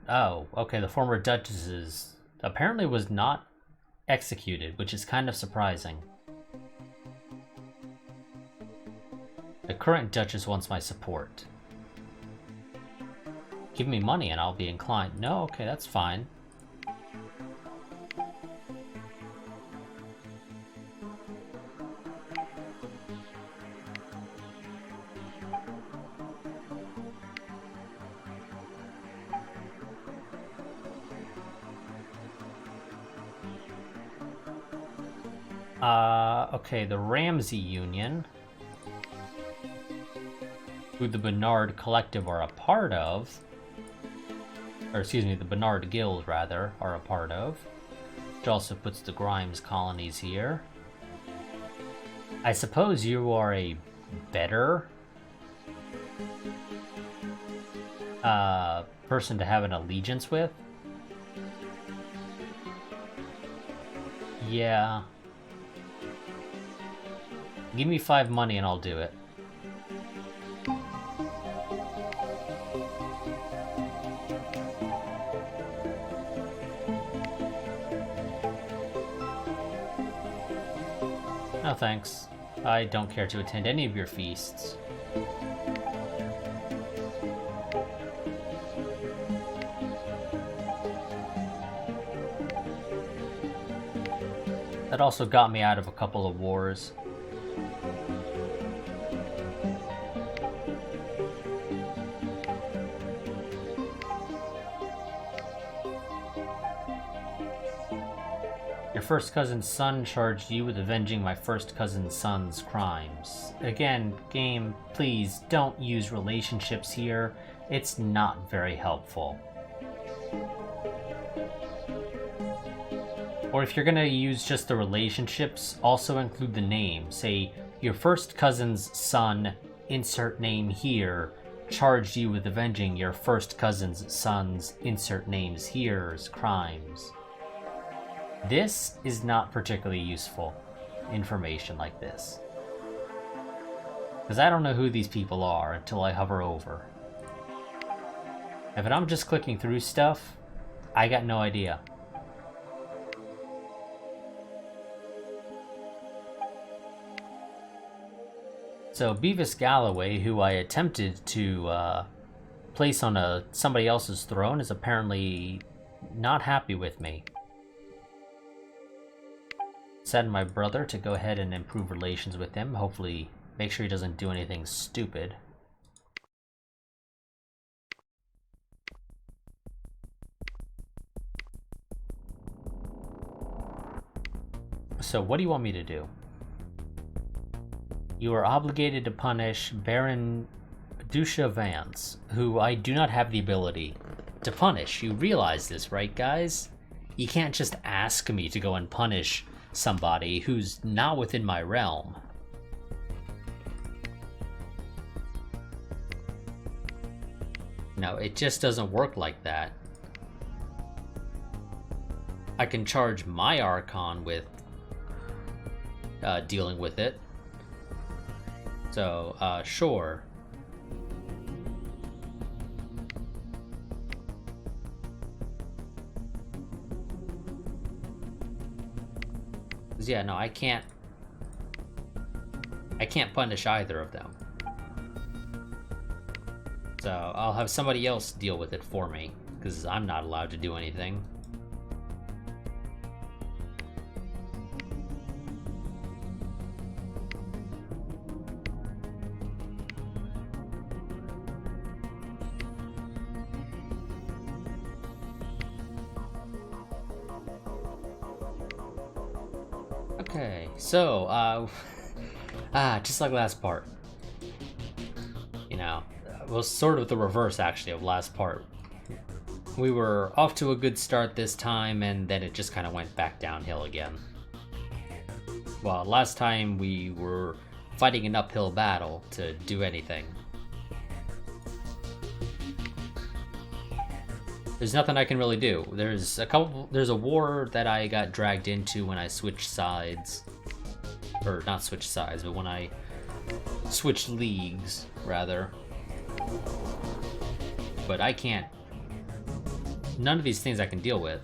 Oh, okay, the former duchess apparently was not executed, which is kind of surprising. The current duchess wants my support. Give me money and I'll be inclined. No, okay, that's fine. Okay, the Ramsey Union, who the Bernard Collective are a part of, or excuse me, the Bernard Guild, rather, are a part of, which also puts the Grimes colonies here. I suppose you are a better person to have an allegiance with. Yeah. Give me 5 money and I'll do it. No thanks. I don't care to attend any of your feasts. That also got me out of a couple of wars. Your first cousin's son charged you with avenging my first cousin's son's crimes. Again, game, please don't use relationships here. It's not very helpful. Or if you're gonna use just the relationships, also include the name. Say, your first cousin's son, insert name here, charged you with avenging your first cousin's son's, insert names here's crimes. This is not particularly useful information like this. Because I don't know who these people are until I hover over. If I'm just clicking through stuff, I got no idea. So Beavis Galloway, who I attempted to place on somebody else's throne, is apparently not happy with me. Send my brother to go ahead and improve relations with him. Hopefully make sure he doesn't do anything stupid. So what do you want me to do? You are obligated to punish Baron Dusha Vance, who I do not have the ability to punish. You realize this, right, guys? You can't just ask me to go and punish somebody who's not within my realm. No, it just doesn't work like that. I can charge my Archon with dealing with it. So, sure. Yeah, no, I can't punish either of them. So I'll have somebody else deal with it for me, because I'm not allowed to do anything. Okay, so, just like last part. You know, well, sort of the reverse, actually, of last part. We were off to a good start this time, and then it just kind of went back downhill again. Well, last time we were fighting an uphill battle to do anything. There's nothing I can really do. There's a war that I got dragged into when I switched sides. Or not switched sides, but when I switched leagues, rather. But I can't... None of these things I can deal with.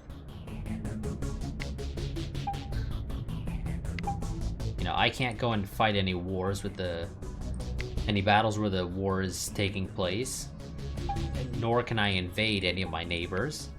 You know, I can't go and fight any wars with any battles where the war is taking place. Nor can I invade any of my neighbors.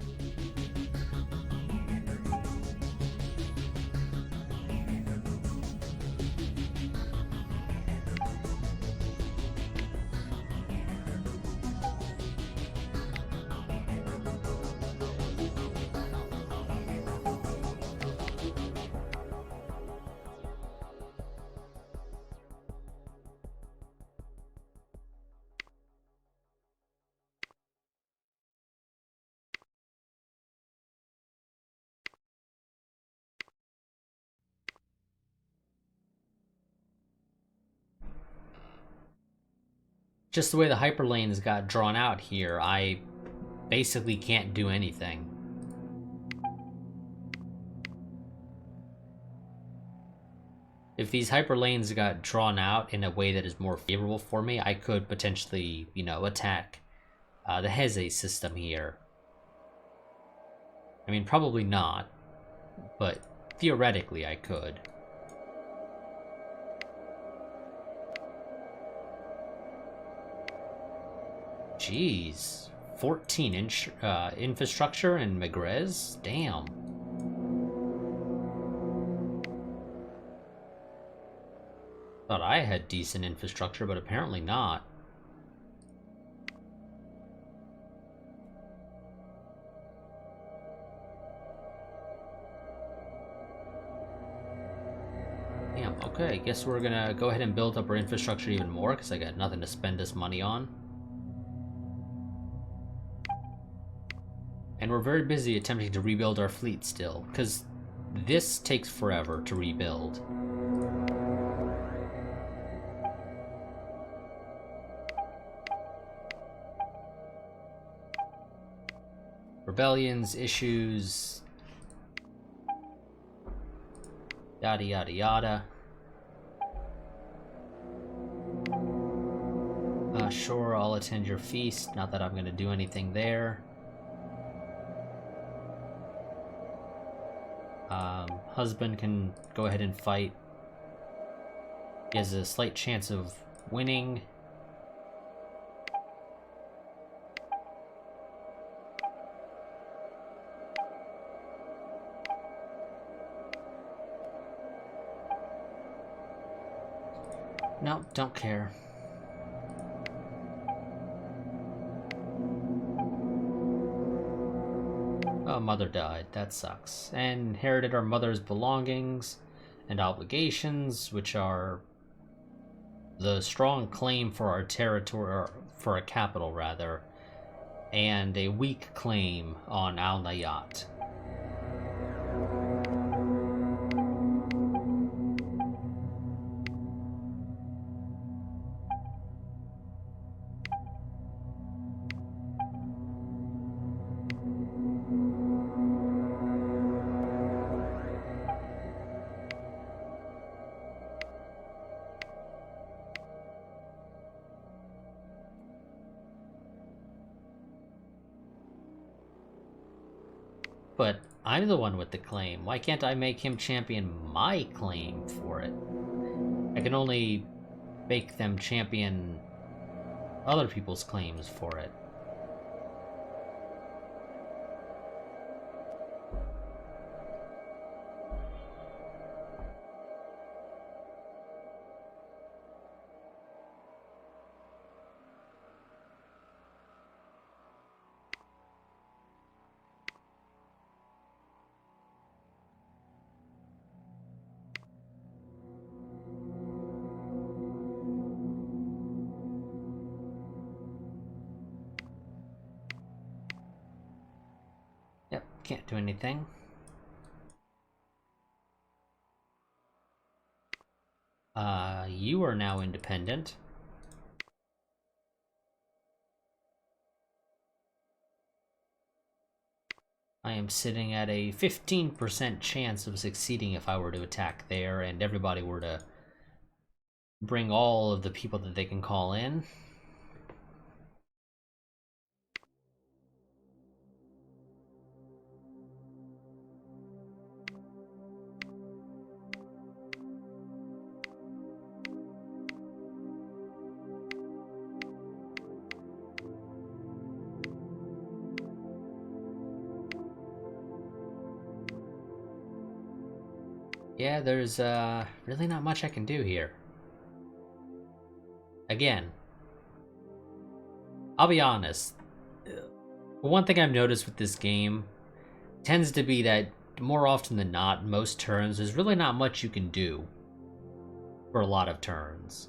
Just the way the hyperlanes got drawn out here, I basically can't do anything. If these hyperlanes got drawn out in a way that is more favorable for me, I could potentially, you know, attack the Heze system here. I mean, probably not, but theoretically I could. Jeez, 14-inch infrastructure in Megrez? Damn. Thought I had decent infrastructure, but apparently not. Damn, okay, guess we're gonna go ahead and build up our infrastructure even more, because I got nothing to spend this money on. And we're very busy attempting to rebuild our fleet still, because this takes forever to rebuild. Rebellions, issues, yada yada yada. Sure, I'll attend your feast, not that I'm gonna do anything there. Husband can go ahead and fight. He has a slight chance of winning. No, don't care. Oh, mother died. That sucks. And inherited our mother's belongings and obligations, which are the strong claim for our territory, or for a capital rather, and a weak claim on Al Nayat. But I'm the one with the claim. Why can't I make him champion my claim for it? I can only make them champion other people's claims for it. Yep, can't do anything. You are now independent. I am sitting at a 15% chance of succeeding if I were to attack there and everybody were to bring all of the people that they can call in. Yeah, there's really not much I can do here. Again, I'll be honest. One thing I've noticed with this game tends to be that more often than not, most turns, there's really not much you can do for a lot of turns.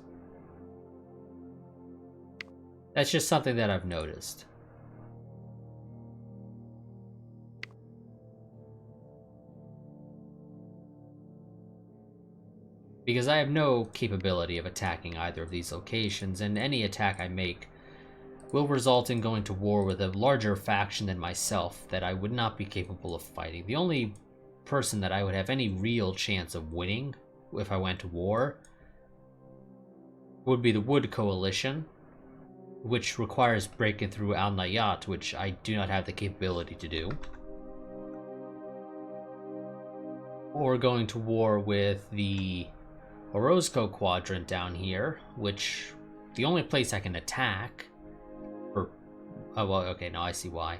That's just something that I've noticed. Because I have no capability of attacking either of these locations, and any attack I make will result in going to war with a larger faction than myself that I would not be capable of fighting. The only person that I would have any real chance of winning if I went to war would be the Wood Coalition, which requires breaking through Al Nayat, which I do not have the capability to do. Or going to war with the Orozco Quadrant down here, which the only place I can attack, or, oh well, okay, now I see why,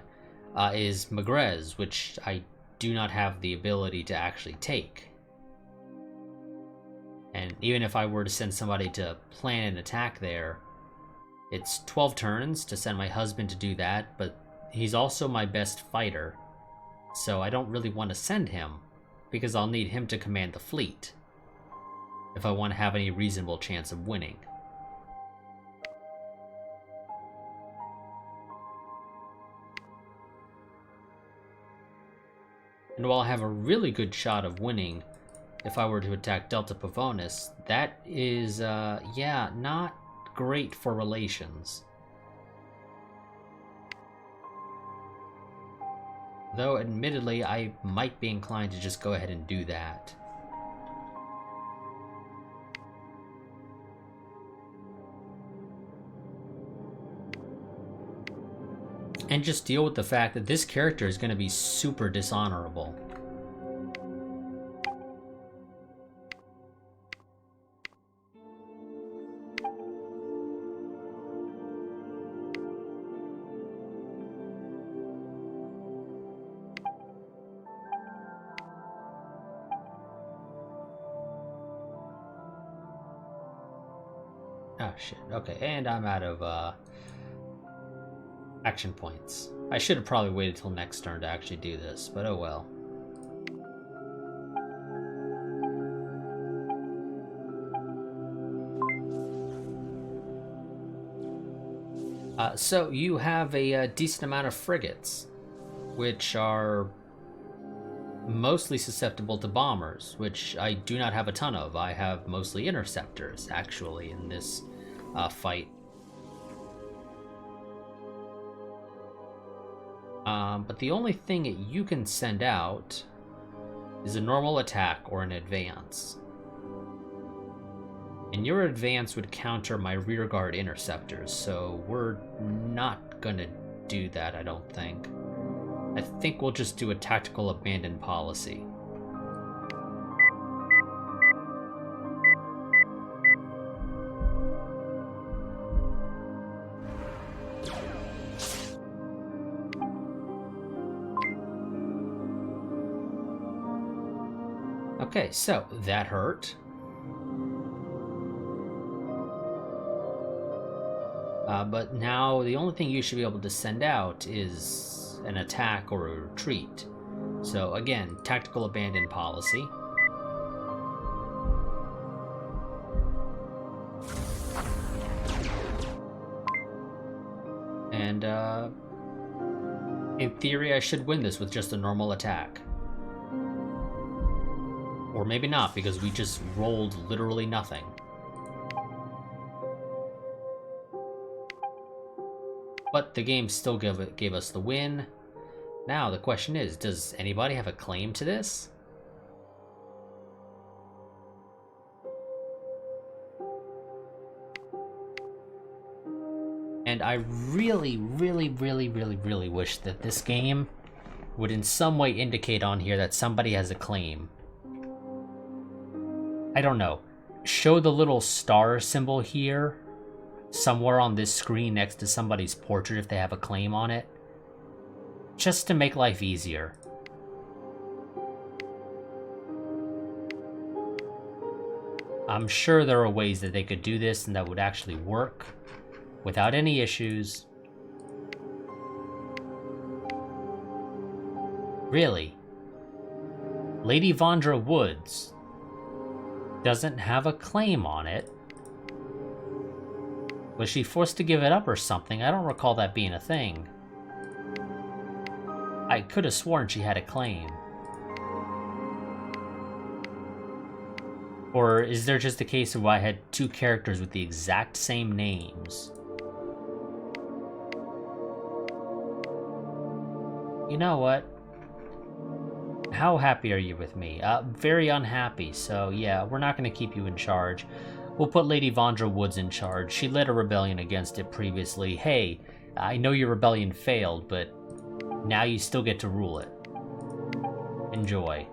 is Magrez, which I do not have the ability to actually take. And even if I were to send somebody to plan an attack there, it's 12 turns to send my husband to do that, but he's also my best fighter, so I don't really want to send him, because I'll need him to command the fleet if I want to have any reasonable chance of winning. And while I have a really good shot of winning if I were to attack Delta Pavonis, that is, yeah, not great for relations. Though, admittedly, I might be inclined to just go ahead and do that. And just deal with the fact that this character is going to be super dishonorable. Oh shit, okay, and I'm out of action points. I should have probably waited till next turn to actually do this, but oh well. So you have a decent amount of frigates, which are mostly susceptible to bombers, which I do not have a ton of. I have mostly interceptors, actually, in this fight. But the only thing that you can send out is a normal attack or an advance. And your advance would counter my rearguard interceptors, so we're not gonna do that, I don't think. I think we'll just do a tactical abandon policy. Okay, so that hurt. But now the only thing you should be able to send out is an attack or a retreat. So again, tactical abandon policy. And in theory I should win this with just a normal attack. Or maybe not, because we just rolled literally nothing. But the game still gave us the win. Now the question is, does anybody have a claim to this? And I really wish that this game would in some way indicate on here that somebody has a claim. I don't know. Show the little star symbol here somewhere on this screen next to somebody's portrait if they have a claim on it. Just to make life easier. I'm sure there are ways that they could do this and that would actually work without any issues. Really? Lady Vondra Woods doesn't have a claim on it. Was she forced to give it up or something? I don't recall that being a thing. I could have sworn she had a claim. Or is there just a case of why I had two characters with the exact same names? You know what? How happy are you with me? Very unhappy, so yeah, we're not going to keep you in charge. We'll put Lady Vondra Woods in charge. She led a rebellion against it previously. Hey, I know your rebellion failed, but now you still get to rule it. Enjoy.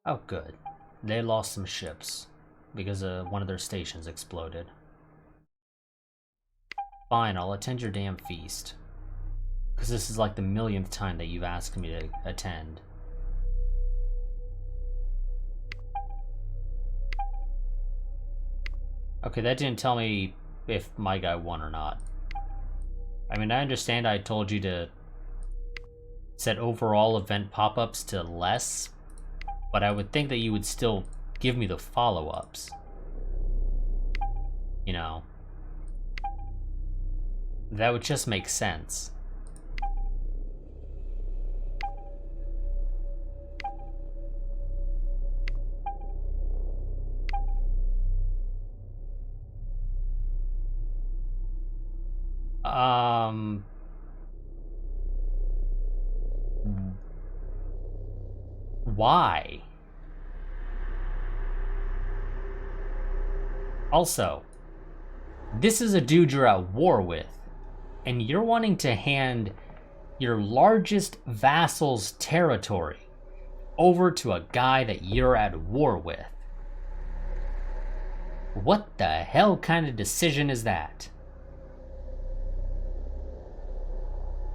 Oh, good. They lost some ships because one of their stations exploded. Fine, I'll attend your damn feast. Because this is like the millionth time that you've asked me to attend. Okay, that didn't tell me if my guy won or not. I mean, I understand I told you to set overall event pop-ups to less, but I would think that you would still give me the follow-ups. You know. That would just make sense. Why? Also, this is a dude you're at war with, and you're wanting to hand your largest vassal's territory over to a guy that you're at war with. What the hell kind of decision is that?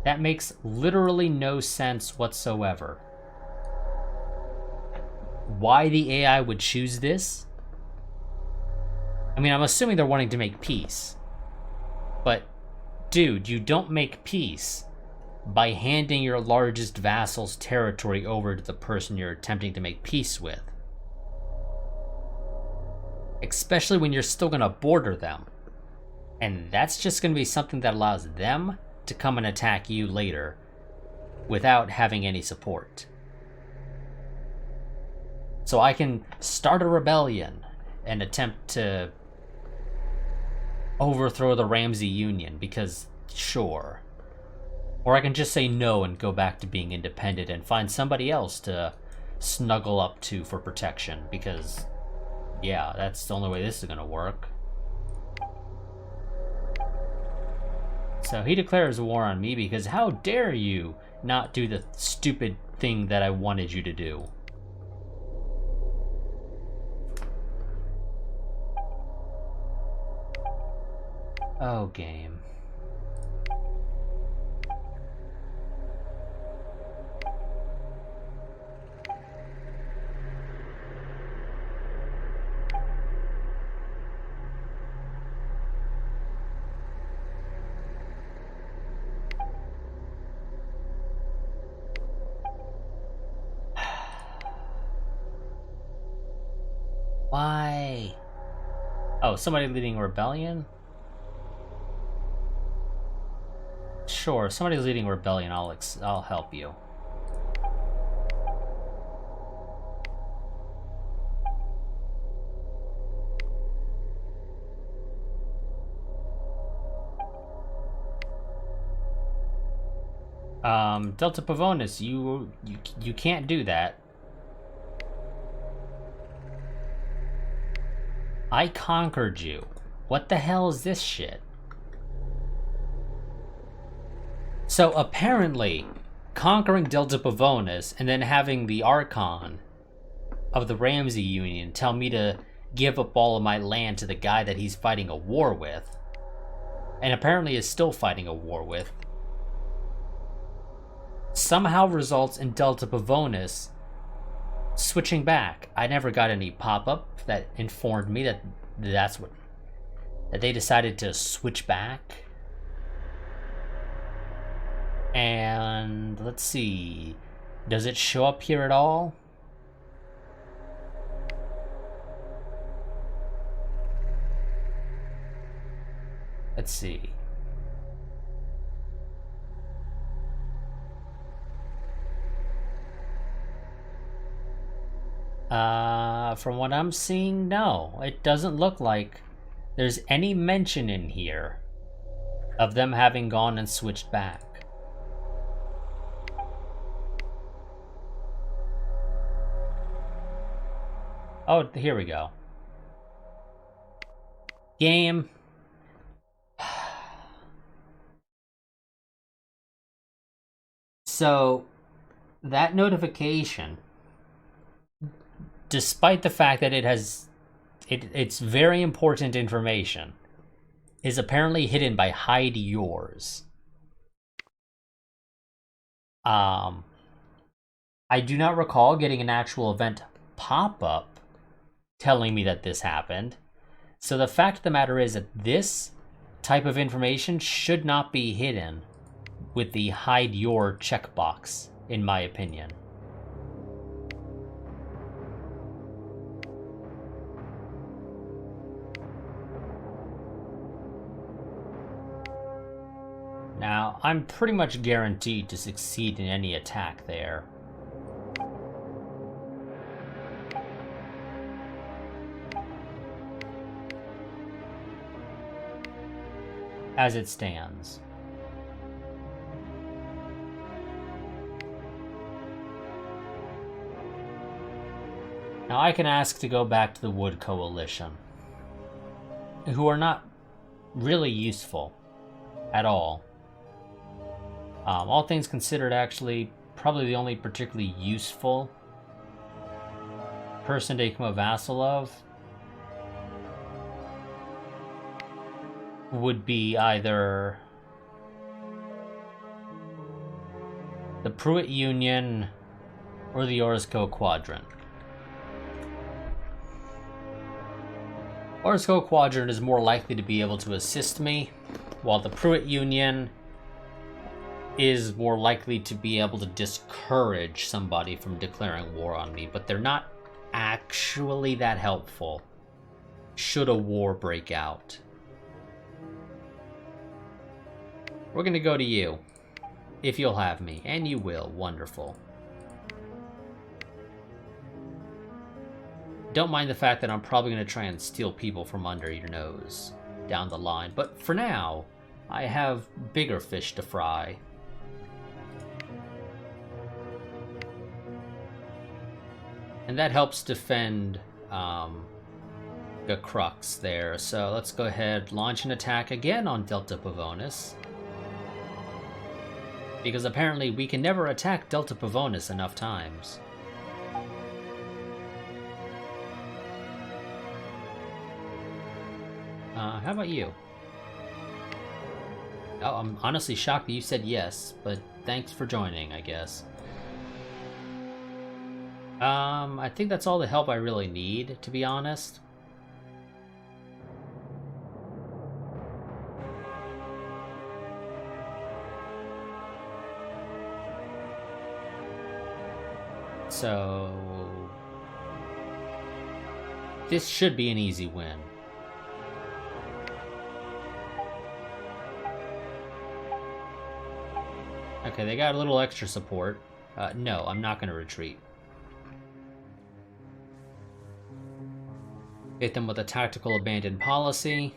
That makes literally no sense whatsoever. Why the AI would choose this? I mean, I'm assuming they're wanting to make peace. But, dude, you don't make peace by handing your largest vassal's territory over to the person you're attempting to make peace with. Especially when you're still going to border them. And that's just going to be something that allows them to come and attack you later without having any support. So I can start a rebellion and attempt to overthrow the Ramsey Union, because sure. Or I can just say no and go back to being independent and find somebody else to snuggle up to for protection, because yeah, that's the only way this is gonna work. So he declares war on me because how dare you not do the stupid thing that I wanted you to do. Oh, game. Why? Oh, somebody leading a rebellion? Sure, if somebody's leading a rebellion, I'll help you. Delta Pavonis, you can't do that. I conquered you. What the hell is this shit? So apparently, conquering Delta Pavonis and then having the Archon of the Ramsey Union tell me to give up all of my land to the guy that he's fighting a war with, and apparently is still fighting a war with, somehow results in Delta Pavonis switching back. I never got any pop-up that informed me that that they decided to switch back. And let's see, does it show up here at all? Let's see. From what I'm seeing, no. It doesn't look like there's any mention in here of them having gone and switched back. Oh, here we go. Game. So, that notification, despite the fact that it's very important information, is apparently hidden by hide yours. I do not recall getting an actual event pop-up telling me that this happened. So the fact of the matter is that this type of information should not be hidden with the hide your checkbox, in my opinion. Now, I'm pretty much guaranteed to succeed in any attack there. As it stands. Now I can ask to go back to the Wood Coalition, who are not really useful at all. All things considered, actually, probably the only particularly useful person to become a vassal of would be either the Pruitt Union or the Orisco Quadrant. Orisco Quadrant is more likely to be able to assist me, while the Pruitt Union is more likely to be able to discourage somebody from declaring war on me, but they're not actually that helpful should a war break out. We're gonna go to you, if you'll have me, and you will. Wonderful. don't mind the fact that I'm probably going to try and steal people from under your nose down the line. But for now, I have bigger fish to fry. And that helps defend the crux there. So let's go ahead, launch an attack again on Delta Pavonis. Because apparently we can never attack Delta Pavonis enough times. How about you? Oh, I'm honestly shocked that you said yes, but thanks for joining, I guess. I think that's all the help I really need, to be honest. So this should be an easy win. Okay, they got a little extra support. No, I'm not going to retreat. Hit them with a tactical abandoned policy.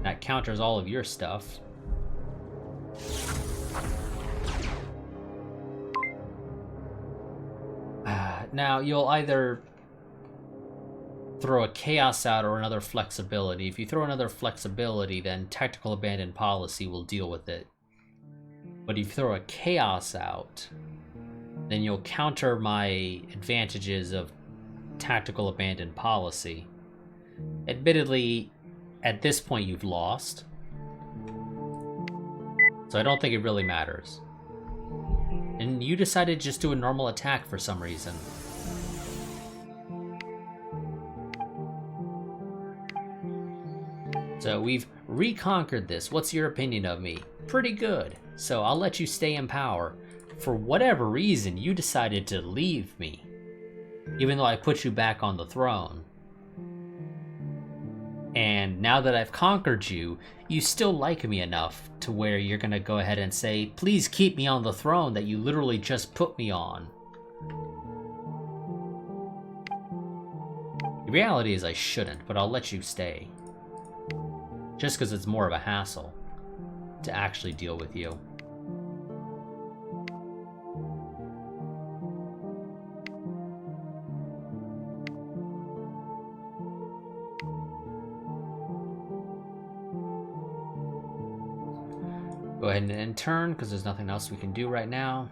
That counters all of your stuff. Now, you'll either throw a chaos out or another flexibility. If you throw another flexibility, then tactical abandoned policy will deal with it. But if you throw a chaos out, then you'll counter my advantages of tactical abandoned policy. Admittedly, at this point you've lost. So I don't think it really matters. And you decided to just do a normal attack for some reason. So we've reconquered this. What's your opinion of me? Pretty good. So I'll let you stay in power. For whatever reason, you decided to leave me, even though I put you back on the throne. And now that I've conquered you, you still like me enough to where you're gonna go ahead and say, please keep me on the throne that you literally just put me on. The reality is I shouldn't, but I'll let you stay. Just because it's more of a hassle to actually deal with you. Go ahead and end turn, because there's nothing else we can do right now.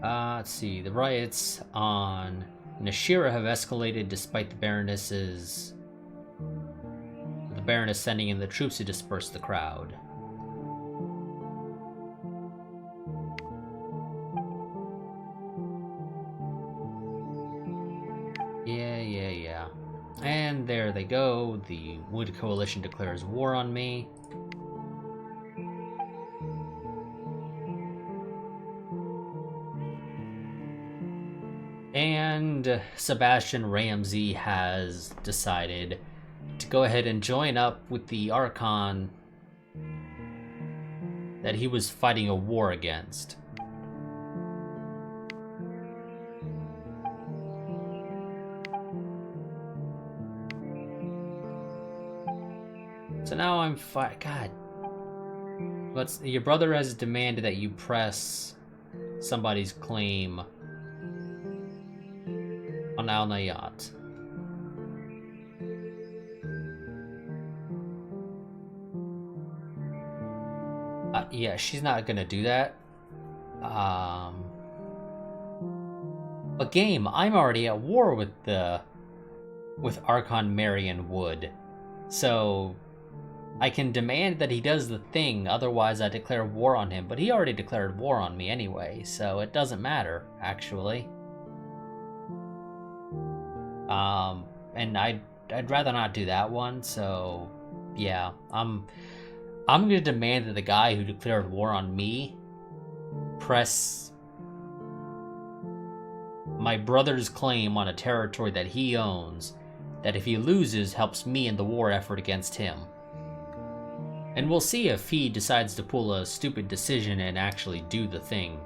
Let's see, the riots on Nashira have escalated despite the Baroness sending in the troops to disperse the crowd. Yeah. And there they go. The Wood Coalition declares war on me. And Sebastian Ramsey has decided to go ahead and join up with the Archon that he was fighting a war against. So now I'm God. Your brother has demanded that you press somebody's claim on Al Nayat. Yeah, she's not gonna do that. But game, I'm already at war with Archon Marion Wood, so I can demand that he does the thing. Otherwise, I declare war on him. But he already declared war on me anyway, so it doesn't matter actually. And I'd rather not do that one. So yeah, I'm gonna demand that the guy who declared war on me press my brother's claim on a territory that he owns, that if he loses helps me in the war effort against him. And we'll see if he decides to pull a stupid decision and actually do the thing.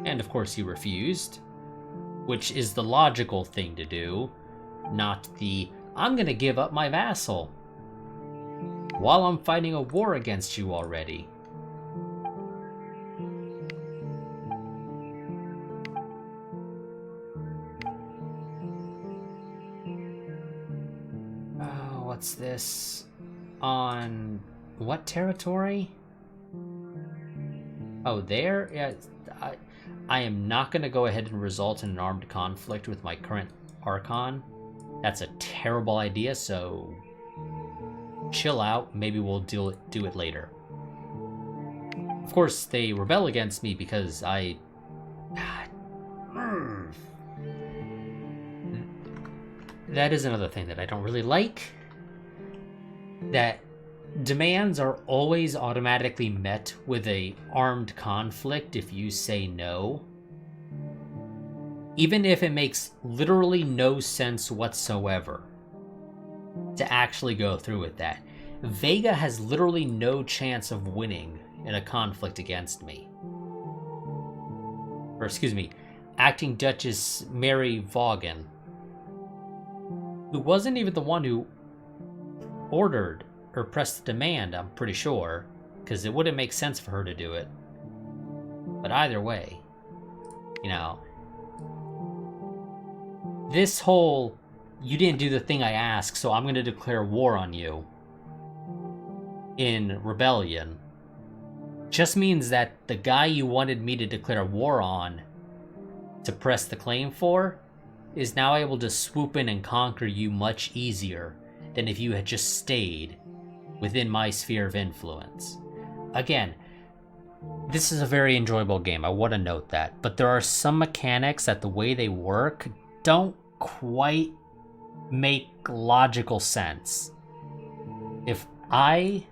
And of course he refused, which is the logical thing to do, not the, I'm gonna give up my vassal while I'm fighting a war against you already. Oh, what's this? On what territory? Oh, there? Yeah, I am not going to go ahead and result in an armed conflict with my current Archon. That's a terrible idea, so chill out. Maybe we'll do it later. Of course, they rebel against me because I... That is another thing that I don't really like. That demands are always automatically met with a armed conflict if you say no. Even if it makes literally no sense whatsoever to actually go through with that. Vega has literally no chance of winning in a conflict against me. Or excuse me, Acting Duchess Mary Vaughan, who wasn't even the one who ordered or pressed the demand, I'm pretty sure, because it wouldn't make sense for her to do it. But either way, you know, this whole, you didn't do the thing I asked, so I'm going to declare war on you in rebellion, just means that the guy you wanted me to declare war on to press the claim for is now able to swoop in and conquer you much easier than if you had just stayed within my sphere of influence. Again, this is a very enjoyable game, I want to note that, but there are some mechanics that the way they work don't quite make logical sense. If I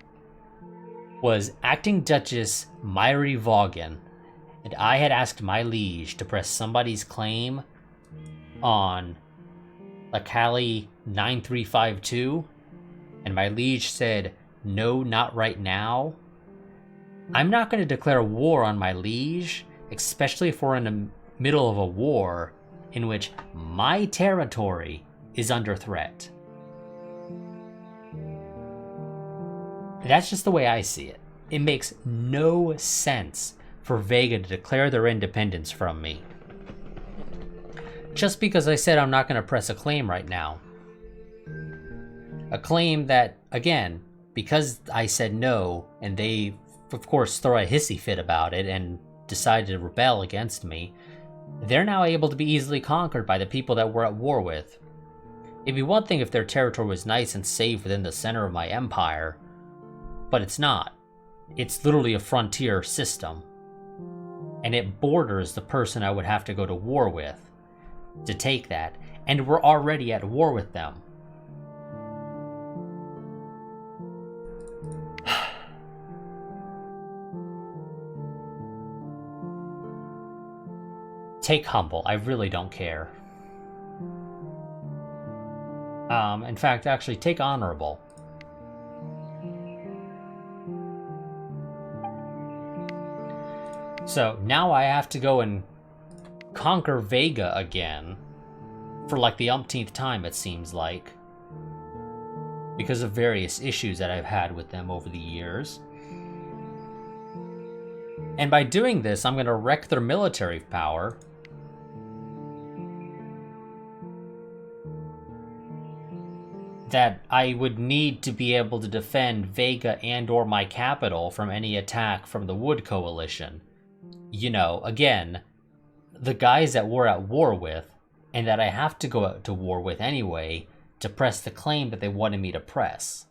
was Acting Duchess Mary Vaughan, and I had asked my liege to press somebody's claim on Lacali 9352, and my liege said, no, not right now, I'm not going to declare war on my liege, especially if we're in the middle of a war in which my territory is under threat. That's just the way I see it. It makes no sense for Vega to declare their independence from me, just because I said I'm not going to press a claim right now. A claim that, again, because I said no, and they, of course, throw a hissy fit about it and decide to rebel against me, they're now able to be easily conquered by the people that we're at war with. It'd be one thing if their territory was nice and safe within the center of my empire, but it's not. It's literally a frontier system, and it borders the person I would have to go to war with to take that, and we're already at war with them. Take humble, I really don't care. In fact, actually, take honorable. So now I have to go and conquer Vega again for like the umpteenth time, it seems like, because of various issues that I've had with them over the years. And by doing this, I'm going to wreck their military power. That I would need to be able to defend Vega and or my capital from any attack from the Wood Coalition. You know, again, the guys that we're at war with, and that I have to go out to war with anyway, to press the claim that they wanted me to press.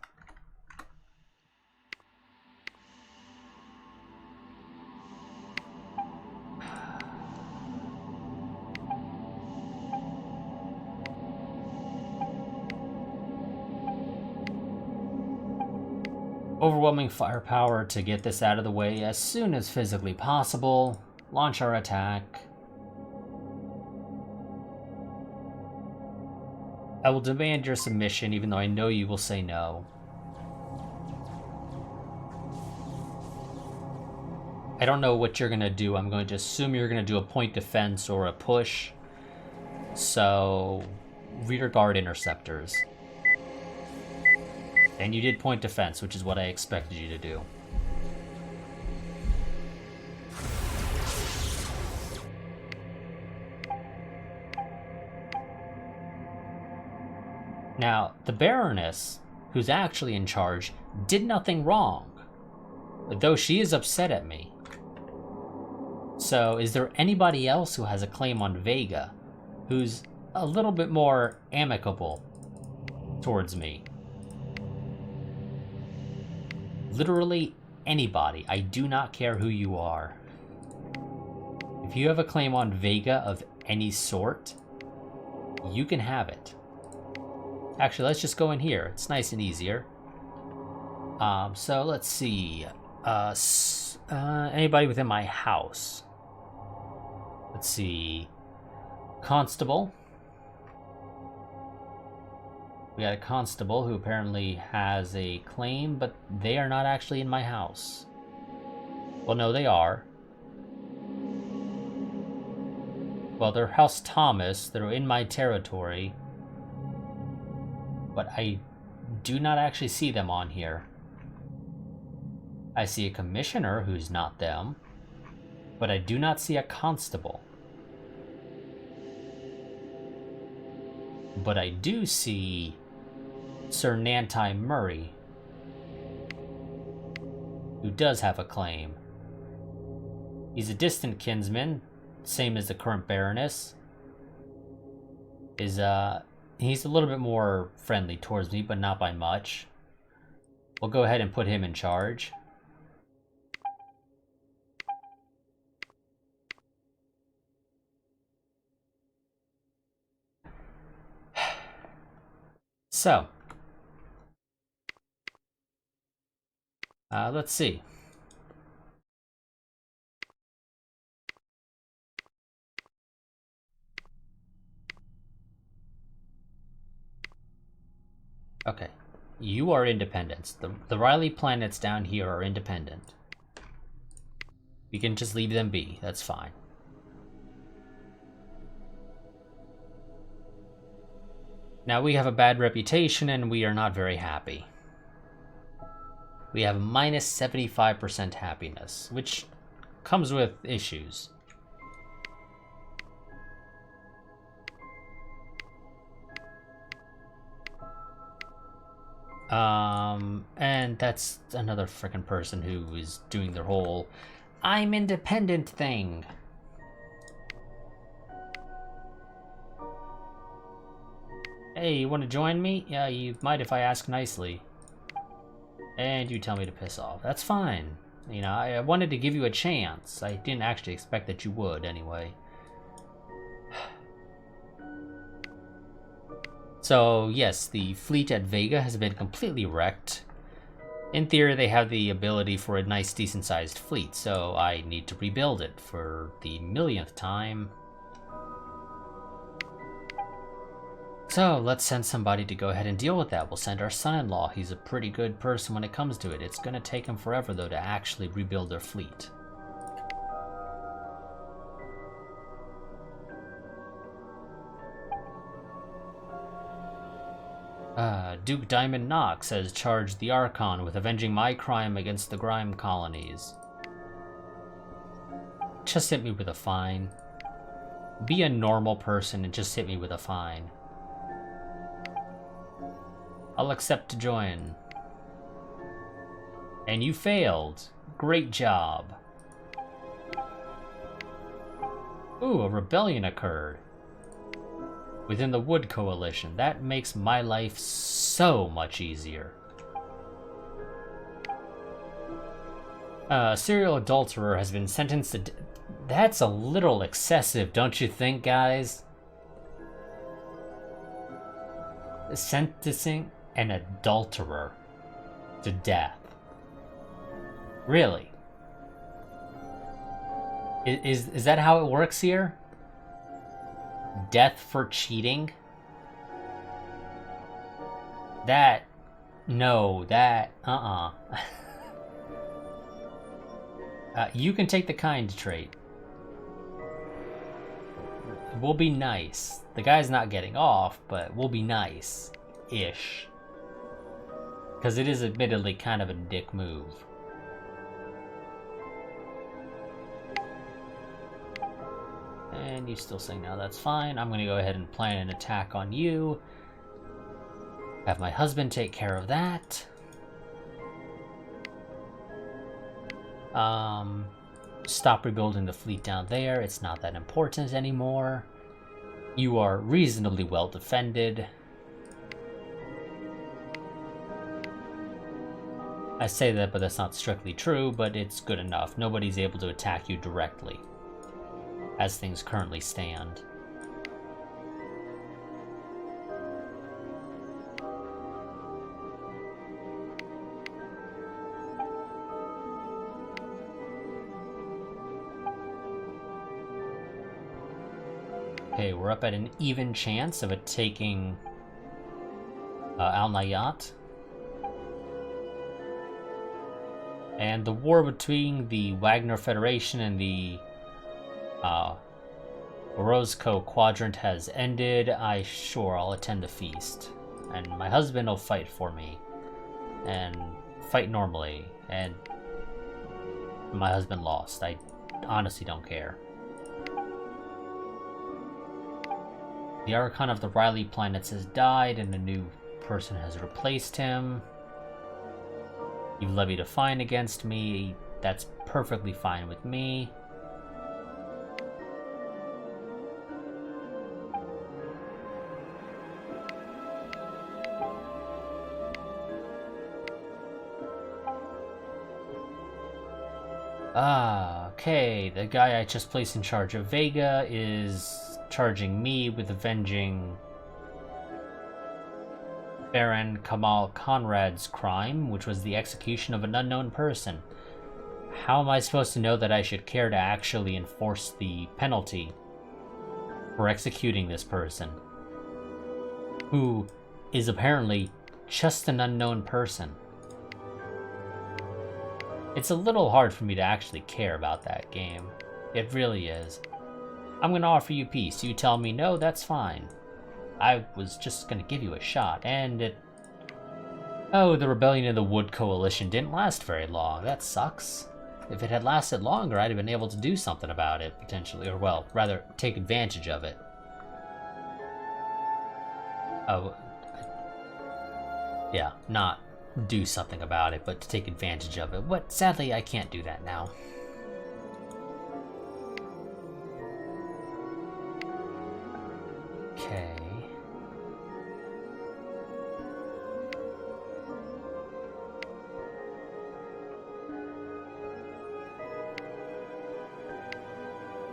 Overwhelming firepower to get this out of the way as soon as physically possible. Launch our attack. I will demand your submission, even though I know you will say no. I don't know what you're going to do. I'm going to assume you're going to do a point defense or a push. So, rear guard interceptors. And you did point defense, which is what I expected you to do. Now, the Baroness, who's actually in charge, did nothing wrong, though she is upset at me. So, is there anybody else who has a claim on Vega, who's a little bit more amicable towards me? Literally anybody. I do not care who you are. If you have a claim on Vega of any sort, you can have it. Actually, let's just go in here. It's nice and easier. So let's see. Anybody within my house? Let's see. Constable. We got a constable who apparently has a claim, but they are not actually in my house. Well, no, they are. Well, they're House Thomas. They're in my territory. But I do not actually see them on here. I see a commissioner who's not them, but I do not see a constable. But I do see Sir Nantai Murray, who does have a claim. He's a distant kinsman, same as the current Baroness. He's a little bit more friendly towards me, but not by much. We'll go ahead and put him in charge. So, let's see. Okay, you are independents. The Riley planets down here are independent. We can just leave them be, that's fine. Now we have a bad reputation and we are not very happy. We have minus 75% happiness, which comes with issues. And that's another frickin' person who is doing their whole I'm independent thing. Hey, you want to join me? Yeah, you might if I ask nicely. And you tell me to piss off. That's fine. You know, I wanted to give you a chance. I didn't actually expect that you would, anyway. So, yes, the fleet at Vega has been completely wrecked. In theory, they have the ability for a nice, decent-sized fleet, so I need to rebuild it for the millionth time. So, let's send somebody to go ahead and deal with that. We'll send our son-in-law. He's a pretty good person when it comes to it. It's gonna take him forever, though, to actually rebuild their fleet. Duke Diamond Knox has charged the Archon with avenging my crime against the Grime colonies. Just hit me with a fine. Be a normal person and just hit me with a fine. I'll accept to join. And you failed. Great job. Ooh, a rebellion occurred. Within the Wood Coalition. That makes my life so much easier. A serial adulterer has been sentenced to... That's a little excessive, don't you think, guys? Sentencing an adulterer to death. Really? Is that how it works here? Death for cheating? That... No, that... You can take the kind trait. We'll be nice. The guy's not getting off, but we'll be nice-ish. Because it is admittedly kind of a dick move. And you still say no, that's fine. I'm going to go ahead and plan an attack on you. Have my husband take care of that. Stop rebuilding the fleet down there. It's not that important anymore. You are reasonably well defended. I say that, but that's not strictly true, but it's good enough. Nobody's able to attack you directly, as things currently stand. Okay, we're up at an even chance of it taking Al Nayat. And the war between the Wagner Federation and the Orozco Quadrant has ended. I'll attend the feast. And my husband will fight for me. And fight normally. And my husband lost. I honestly don't care. The Archon of the Riley planets has died, and a new person has replaced him. You've levied a fine against me. That's perfectly fine with me. Okay. The guy I just placed in charge of Vega is charging me with avenging Baron Kamal Conrad's crime, which was the execution of an unknown person. How am I supposed to know that I should care to actually enforce the penalty for executing this person, who is apparently just an unknown person? It's a little hard for me to actually care about that game. It really is. I'm going to offer you peace. You tell me no, that's fine. I was just going to give you a shot, and it... Oh, the rebellion of the Wood Coalition didn't last very long. That sucks. If it had lasted longer, I'd have been able to do something about it, potentially. Or, well, rather, take advantage of it. Oh. Yeah, not do something about it, but to take advantage of it. But sadly, I can't do that now. Okay.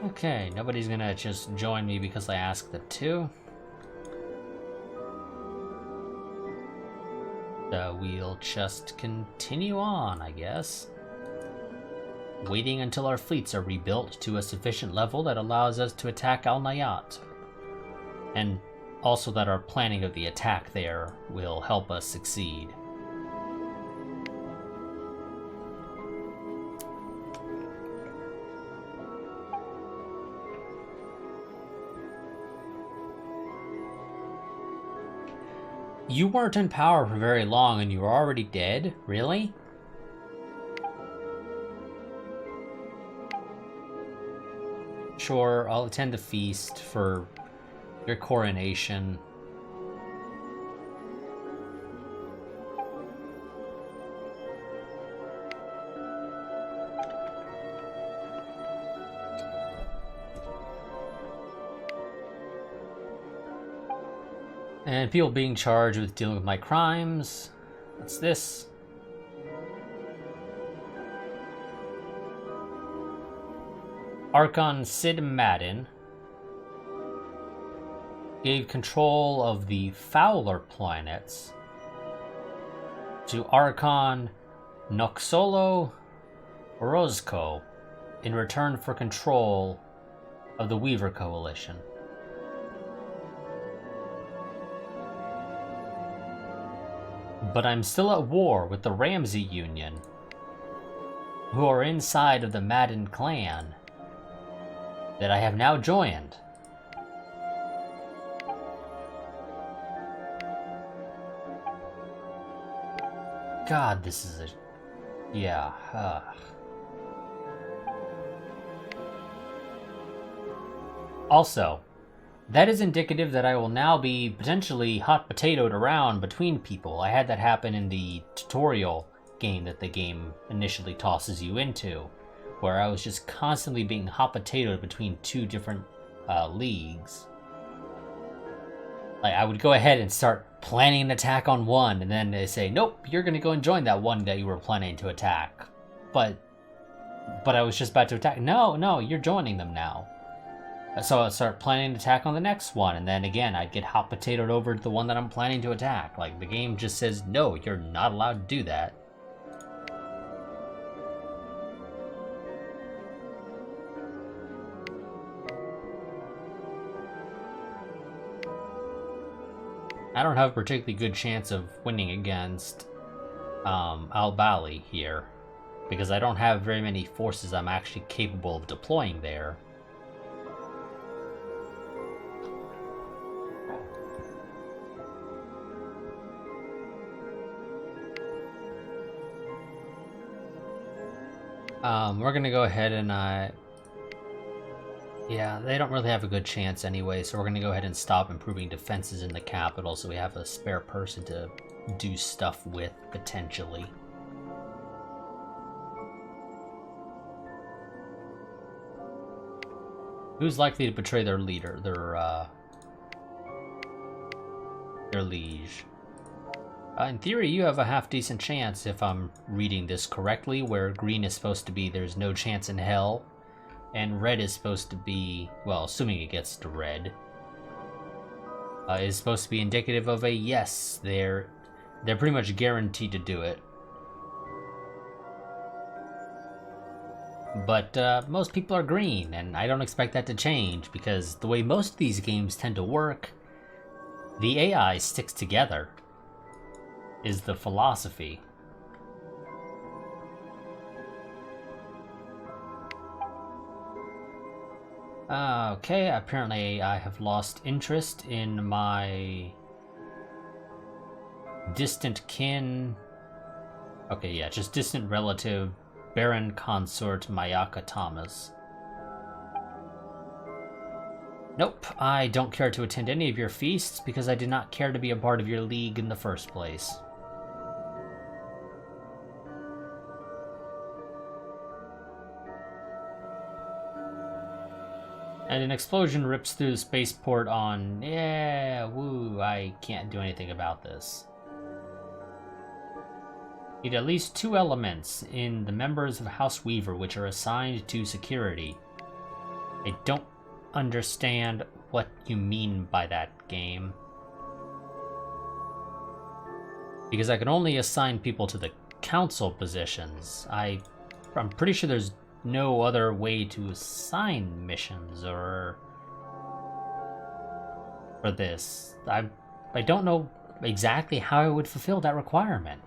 Okay, nobody's gonna just join me because I asked them to. So we'll just continue on, I guess. Waiting until our fleets are rebuilt to a sufficient level that allows us to attack Al Nayat. And also that our planning of the attack there will help us succeed. You weren't in power for very long and you were already dead? Really? Sure, I'll attend the feast for your coronation. And people being charged with dealing with my crimes. What's this? Archon Sid Madden gave control of the Fowler planets to Archon Noxolo Orozco in return for control of the Weaver Coalition. But I'm still at war with the Ramsey Union, who are inside of the Madden clan that I have now joined. God, this is a... yeah, Also, that is indicative that I will now be potentially hot potatoed around between people. I had that happen in the tutorial game that the game initially tosses you into, where I was just constantly being hot potatoed between two different leagues. Like, I would go ahead and start planning an attack on one, and then they say, nope, you're going to go and join that one that you were planning to attack. But I was just about to attack. No, you're joining them now. So I'd start planning an attack on the next one, and then again, I'd get hot potatoed over to the one that I'm planning to attack. Like, the game just says, no, you're not allowed to do that. I don't have a particularly good chance of winning against Al-Bali here, because I don't have very many forces I'm actually capable of deploying there. We're gonna go ahead and, yeah, they don't really have a good chance anyway, so we're gonna go ahead and stop improving defenses in the capital so we have a spare person to do stuff with, potentially. Who's likely to betray their leader, their liege? In theory, you have a half-decent chance, if I'm reading this correctly, where green is supposed to be there's no chance in hell, and red is supposed to be, well, assuming it gets to red, is supposed to be indicative of a yes. They're pretty much guaranteed to do it. But most people are green, and I don't expect that to change, because the way most of these games tend to work, the AI sticks together, is the philosophy. Okay, apparently I have lost interest in my distant kin. Okay, yeah, just distant relative, Baron Consort Mayaka Thomas. Nope, I don't care to attend any of your feasts because I did not care to be a part of your league in the first place. And an explosion rips through the spaceport on... yeah, woo, I can't do anything about this. Need at least 2 elements in the members of House Weaver which are assigned to security. I don't understand what you mean by that, game. Because I can only assign people to the council positions. I'm pretty sure there's no other way to assign missions for this. I don't know exactly how I would fulfill that requirement.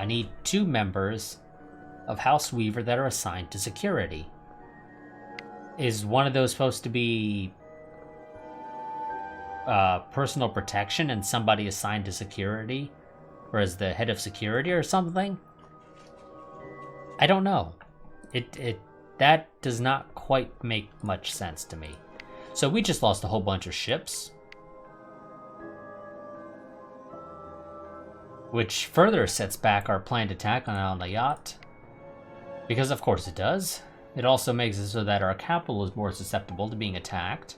I need 2 members of House Weaver that are assigned to security. Is one of those supposed to be personal protection and somebody assigned to security? Or as the head of security or something? I don't know. That does not quite make much sense to me. So we just lost a whole bunch of ships. Which further sets back our planned attack on the yacht. Because of course it does. It also makes it so that our capital is more susceptible to being attacked.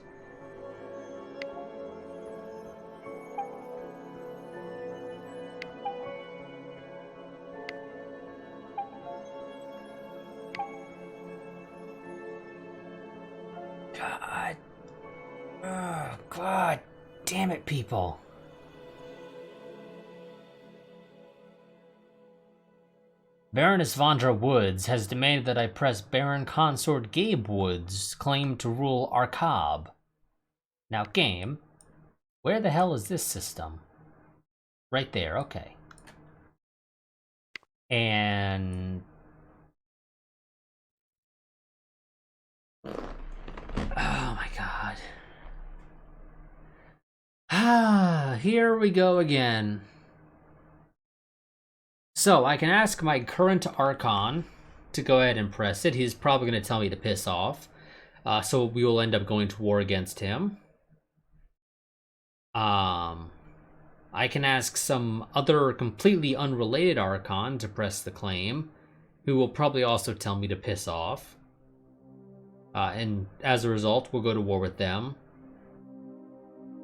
God. Oh, God damn it, people. Baroness Vondra Woods has demanded that I press Baron Consort Gabe Woods' claim to rule Arkab. Now, game, where the hell is this system? Right there, okay. And... oh my god. Ah, here we go again. So, I can ask my current Archon to go ahead and press it. He's probably going to tell me to piss off. So we will end up going to war against him. I can ask some other completely unrelated Archon to press the claim, who will probably also tell me to piss off. And as a result, we'll go to war with them.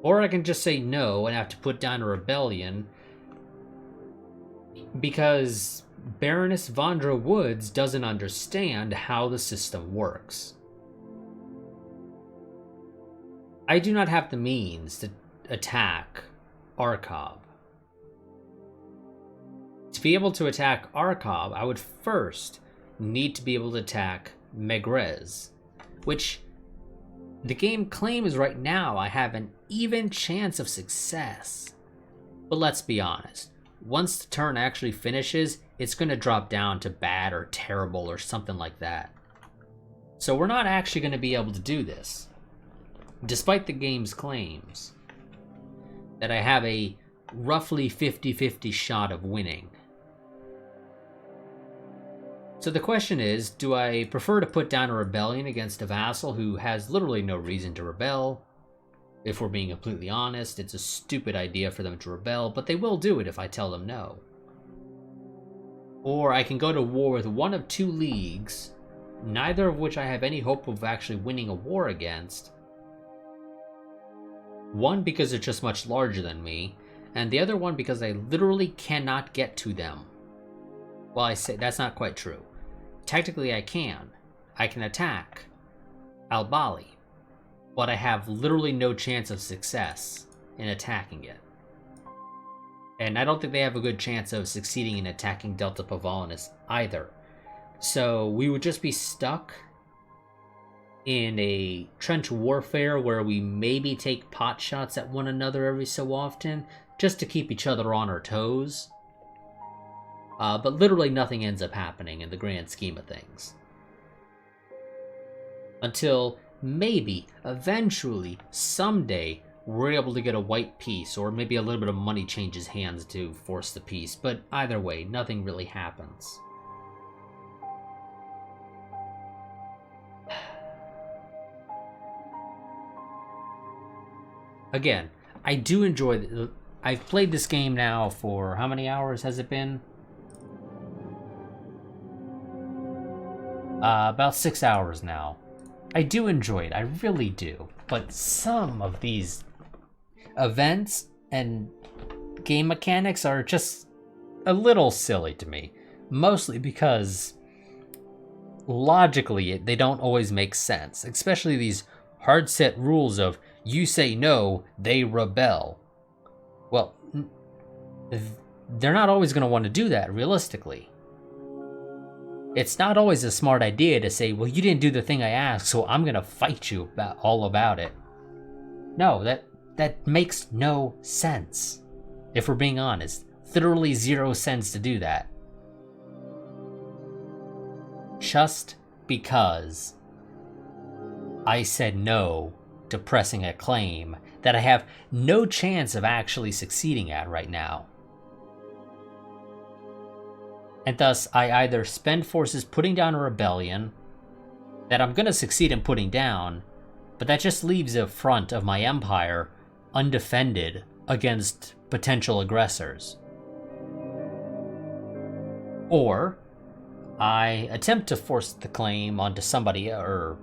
Or I can just say no and have to put down a rebellion, because Baroness Vondra Woods doesn't understand how the system works. I do not have the means to attack Arkob. To be able to attack Arkob, I would first need to be able to attack Megrez, which the game claims right now I have an even chance of success. But let's be honest, once the turn actually finishes, it's going to drop down to bad or terrible or something like that. So we're not actually going to be able to do this, despite the game's claims that I have a roughly 50-50 shot of winning. So the question is, do I prefer to put down a rebellion against a vassal who has literally no reason to rebel? If we're being completely honest, it's a stupid idea for them to rebel, but they will do it if I tell them no. Or I can go to war with one of two leagues, neither of which I have any hope of actually winning a war against. One because they're just much larger than me, and the other one because I literally cannot get to them. Well, I say that's not quite true. Technically I can. I can attack Albali, but I have literally no chance of success in attacking it. And I don't think they have a good chance of succeeding in attacking Delta Pavolinus either. So we would just be stuck in a trench warfare where we maybe take pot shots at one another every so often, just to keep each other on our toes. But literally nothing ends up happening in the grand scheme of things. Until maybe, eventually, someday, we're able to get a white peace, or maybe a little bit of money changes hands to force the peace, but either way, nothing really happens. Again, I do enjoy I've played this game now for how many hours has it been? About 6 hours now. I do enjoy it, I really do. But some of these events and game mechanics are just a little silly to me. Mostly because logically they don't always make sense. Especially these hard set rules of you say no, they rebel. Well, they're not always going to want to do that realistically. It's not always a smart idea to say, well, you didn't do the thing I asked, so I'm going to fight you all about it. No, that makes no sense. If we're being honest, literally 0 sense to do that. Just because I said no to pressing a claim that I have no chance of actually succeeding at right now. And thus, I either spend forces putting down a rebellion that I'm going to succeed in putting down, but that just leaves a front of my empire undefended against potential aggressors. Or I attempt to force the claim onto somebody, or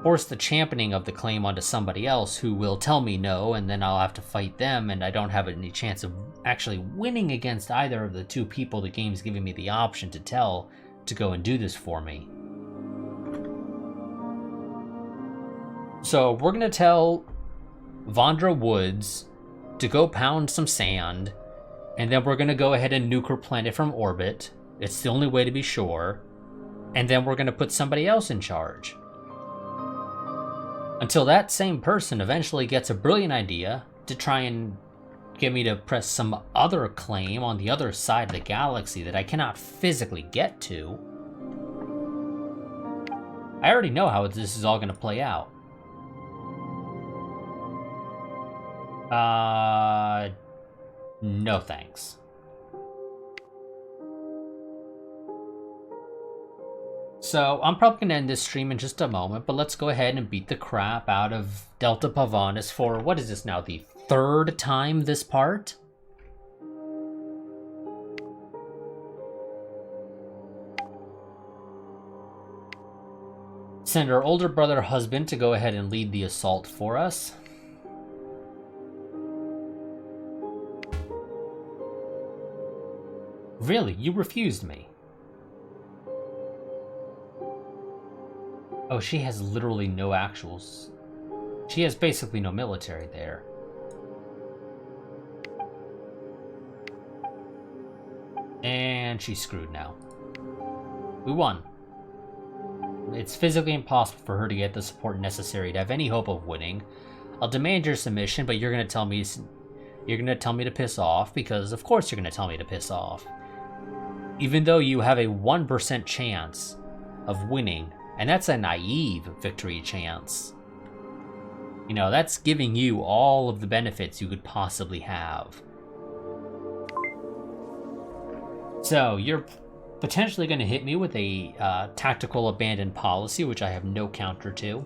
force the championing of the claim onto somebody else who will tell me no, and then I'll have to fight them, and I don't have any chance of actually winning against either of the two people the game's giving me the option to tell to go and do this for me. So we're going to tell Vondra Woods to go pound some sand, and then we're going to go ahead and nuke her planet from orbit. It's the only way to be sure. And then we're going to put somebody else in charge. Until that same person eventually gets a brilliant idea to try and get me to press some other claim on the other side of the galaxy that I cannot physically get to. I already know how this is all going to play out. No thanks. So, I'm probably going to end this stream in just a moment, but let's go ahead and beat the crap out of Delta Pavonis for, what is this now, the third time this part? Send our older brother husband to go ahead and lead the assault for us. Really? You refused me? Oh, she has literally no actuals. She has basically no military there. And she's screwed now. We won. It's physically impossible for her to get the support necessary to have any hope of winning. I'll demand your submission, but you're gonna tell me to piss off, because of course you're gonna tell me to piss off. Even though you have a 1% chance of winning, and that's a naive victory chance. You know, that's giving you all of the benefits you could possibly have. So, you're potentially going to hit me with a tactical abandoned policy, which I have no counter to.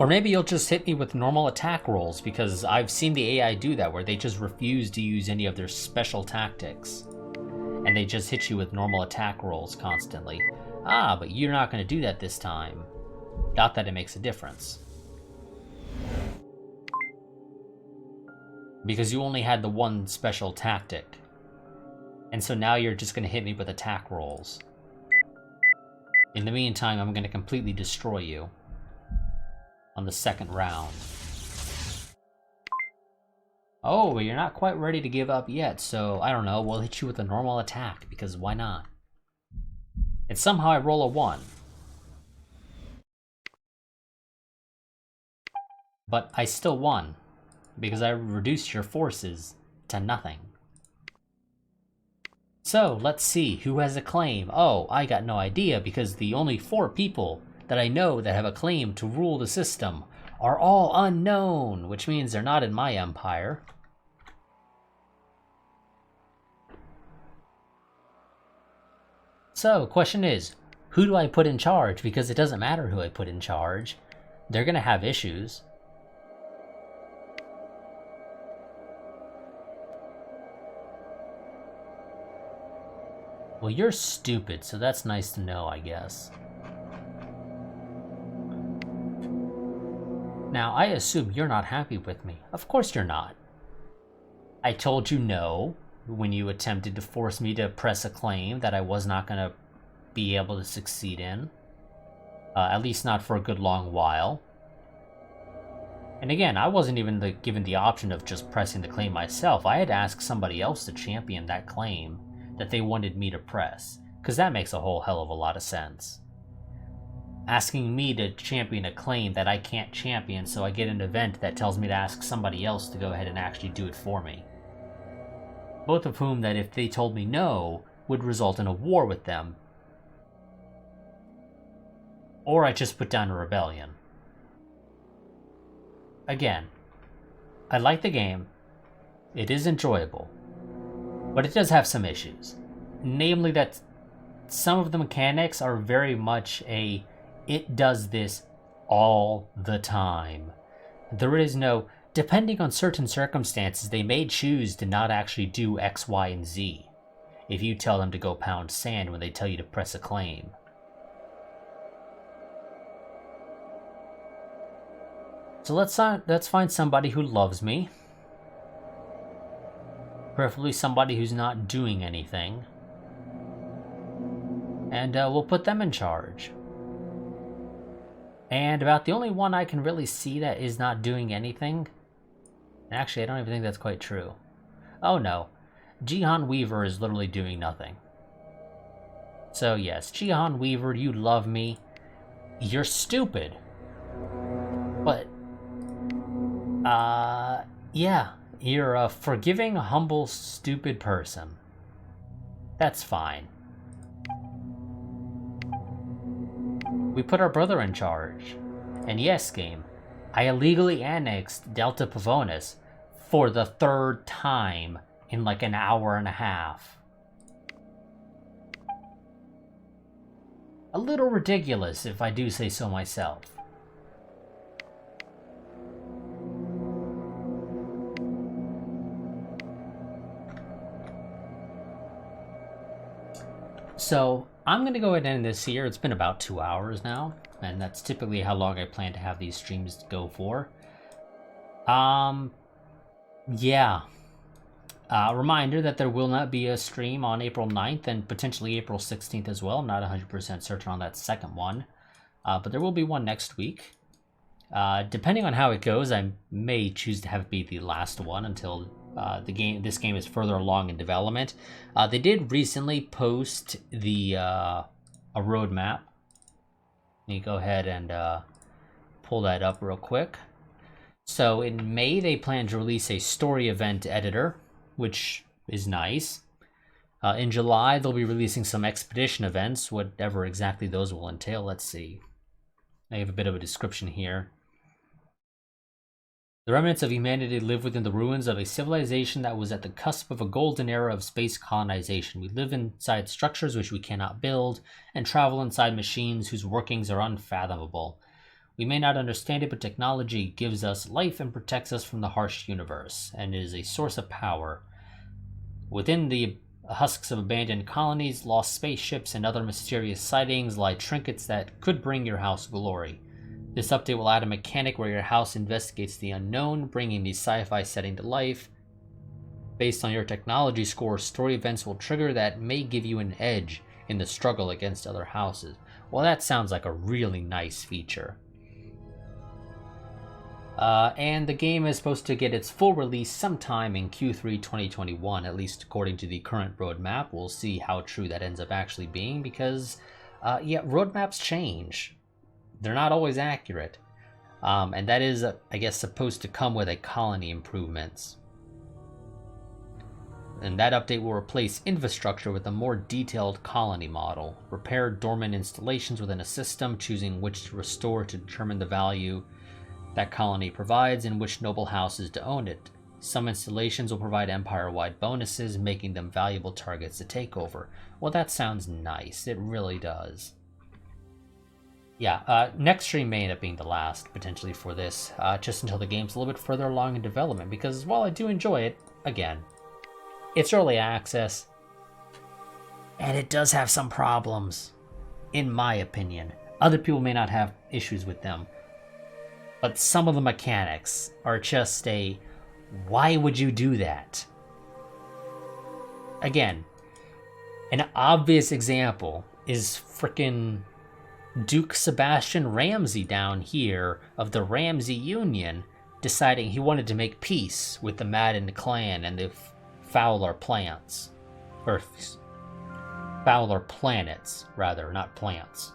Or maybe you'll just hit me with normal attack rolls, because I've seen the AI do that, where they just refuse to use any of their special tactics. And they just hit you with normal attack rolls constantly. Ah, but you're not going to do that this time. Not that it makes a difference. Because you only had the one special tactic. And so now you're just going to hit me with attack rolls. In the meantime, I'm going to completely destroy you on the second round. Oh, but you're not quite ready to give up yet, so I don't know, we'll hit you with a normal attack, because why not? And somehow I roll a 1. But I still won, because I reduced your forces to nothing. So, let's see, who has a claim? Oh, I got no idea, because the only 4 people that I know that have a claim to rule the system are all unknown, which means they're not in my empire. So, question is, who do I put in charge? Because it doesn't matter who I put in charge. They're gonna have issues. Well, you're stupid, so that's nice to know, I guess. Now, I assume you're not happy with me. Of course you're not. I told you no when you attempted to force me to press a claim that I was not going to be able to succeed in. At least not for a good long while. And again, I wasn't even given the option of just pressing the claim myself. I had asked somebody else to champion that claim that they wanted me to press, because that makes a whole hell of a lot of sense. Asking me to champion a claim that I can't champion, so I get an event that tells me to ask somebody else to go ahead and actually do it for me. Both of whom that if they told me no, would result in a war with them. Or I just put down a rebellion. Again, I like the game. It is enjoyable. But it does have some issues. Namely that some of the mechanics are very much a it does this all the time. There is no, depending on certain circumstances, they may choose to not actually do X, Y, and Z if you tell them to go pound sand when they tell you to press a claim. So let's find somebody who loves me. Preferably somebody who's not doing anything. And we'll put them in charge. And about the only one I can really see that is not doing anything. Actually, I don't even think that's quite true. Oh no. Jihan Weaver is literally doing nothing. So yes, Jihan Weaver, you love me. You're stupid. But Yeah, you're a forgiving, humble, stupid person. That's fine. We put our brother in charge. And yes, game, I illegally annexed Delta Pavonis for the third time in like an hour and a half. A little ridiculous, if I do say so myself. So, I'm going to go ahead and end this here. It's been about 2 hours now, and that's typically how long I plan to have these streams go for. Yeah. Reminder that there will not be a stream on April 9th and potentially April 16th as well. I'm not 100% certain on that second one, but there will be one next week. Depending on how it goes, I may choose to have it be the last one until this game is further along in development. They did recently post a roadmap. Let me go ahead and pull that up real quick. So in May, they plan to release a story event editor, which is nice. In July, they'll be releasing some expedition events, whatever exactly those will entail. Let's see. I have a bit of a description here. The remnants of humanity live within the ruins of a civilization that was at the cusp of a golden era of space colonization. We live inside structures which we cannot build, and travel inside machines whose workings are unfathomable. We may not understand it, but technology gives us life and protects us from the harsh universe, and is a source of power. Within the husks of abandoned colonies, lost spaceships, and other mysterious sightings lie trinkets that could bring your house glory. This update will add a mechanic where your house investigates the unknown, bringing the sci-fi setting to life. Based on your technology score, story events will trigger that may give you an edge in the struggle against other houses. Well, that sounds like a really nice feature. And the game is supposed to get its full release sometime in Q3 2021, at least according to the current roadmap. We'll see how true that ends up actually being, because, yeah, roadmaps change. They're not always accurate. And that is, I guess, supposed to come with a colony improvements. And that update will replace infrastructure with a more detailed colony model. Repair dormant installations within a system, choosing which to restore to determine the value that colony provides and which noble houses to own it. Some installations will provide empire-wide bonuses, making them valuable targets to take over. Well, that sounds nice. It really does. Yeah, next stream may end up being the last, potentially, for this, just until the game's a little bit further along in development, because while I do enjoy it, again, it's early access, and it does have some problems, in my opinion. Other people may not have issues with them, but some of the mechanics are just why would you do that? Again, an obvious example is frickin' Duke Sebastian Ramsey down here of the Ramsey Union deciding he wanted to make peace with the Madden clan and the Fowler plants. Or Fowler planets, rather, not plants.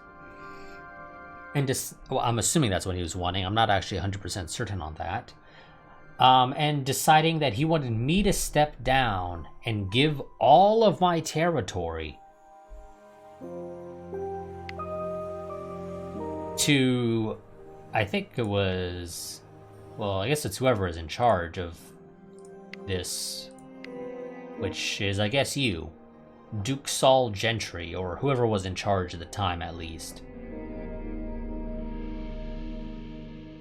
And well, I'm assuming that's what he was wanting. I'm not actually 100% certain on that. And deciding that he wanted me to step down and give all of my territory to, I think it was, well, I guess it's whoever is in charge of this, which is, I guess, you, Duke Saul Gentry, or whoever was in charge at the time, at least.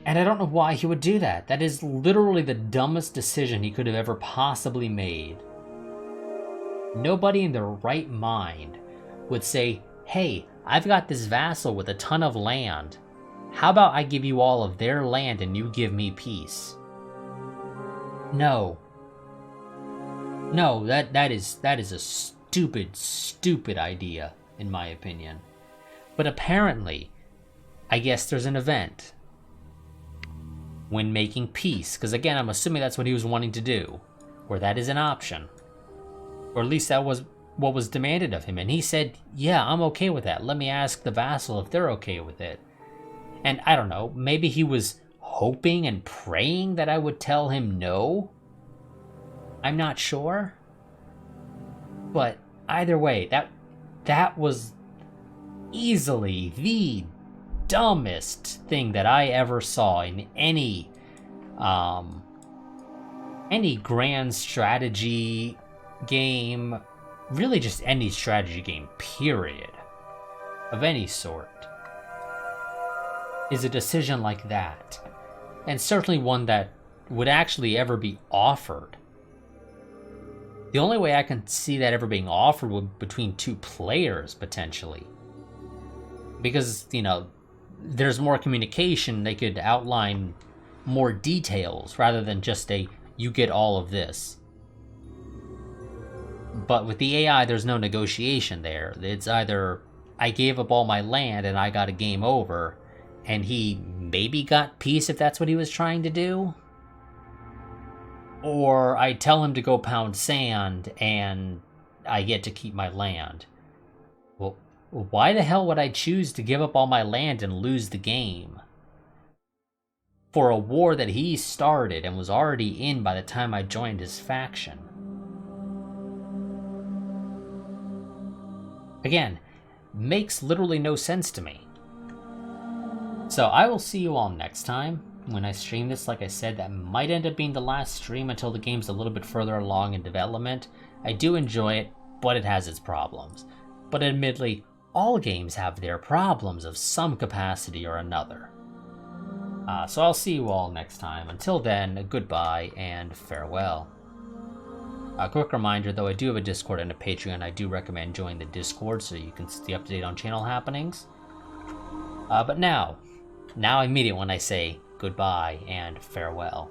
And I don't know why he would do that. That is literally the dumbest decision he could have ever possibly made. Nobody in their right mind would say, hey, I've got this vassal with a ton of land. How about I give you all of their land and you give me peace? No. No, that is a stupid idea, in my opinion. But apparently, I guess there's an event when making peace, because again, I'm assuming that's what he was wanting to do, where that is an option. Or at least that was what was demanded of him, and he said, yeah, I'm okay with that. Let me ask the vassal if they're okay with it. And I don't know, maybe he was hoping and praying that I would tell him no? I'm not sure. But either way, that was easily the dumbest thing that I ever saw in any grand strategy game, really just any strategy game, period, of any sort, is a decision like that. And certainly one that would actually ever be offered. The only way I can see that ever being offered would be between two players, potentially. Because, there's more communication, they could outline more details rather than just you get all of this. But with the AI, there's no negotiation there. It's either I gave up all my land and I got a game over, and he maybe got peace if that's what he was trying to do, or I tell him to go pound sand and I get to keep my land. Well, why the hell would I choose to give up all my land and lose the game for a war that he started and was already in by the time I joined his faction? Again, makes literally no sense to me. So I will see you all next time when I stream this. Like I said, that might end up being the last stream until the game's a little bit further along in development. I do enjoy it, but it has its problems. But admittedly, all games have their problems of some capacity or another. So I'll see you all next time. Until then, goodbye and farewell. A quick reminder, though, I do have a Discord and a Patreon. I do recommend joining the Discord so you can stay up to date on channel happenings. But now I mean it when I say goodbye and farewell.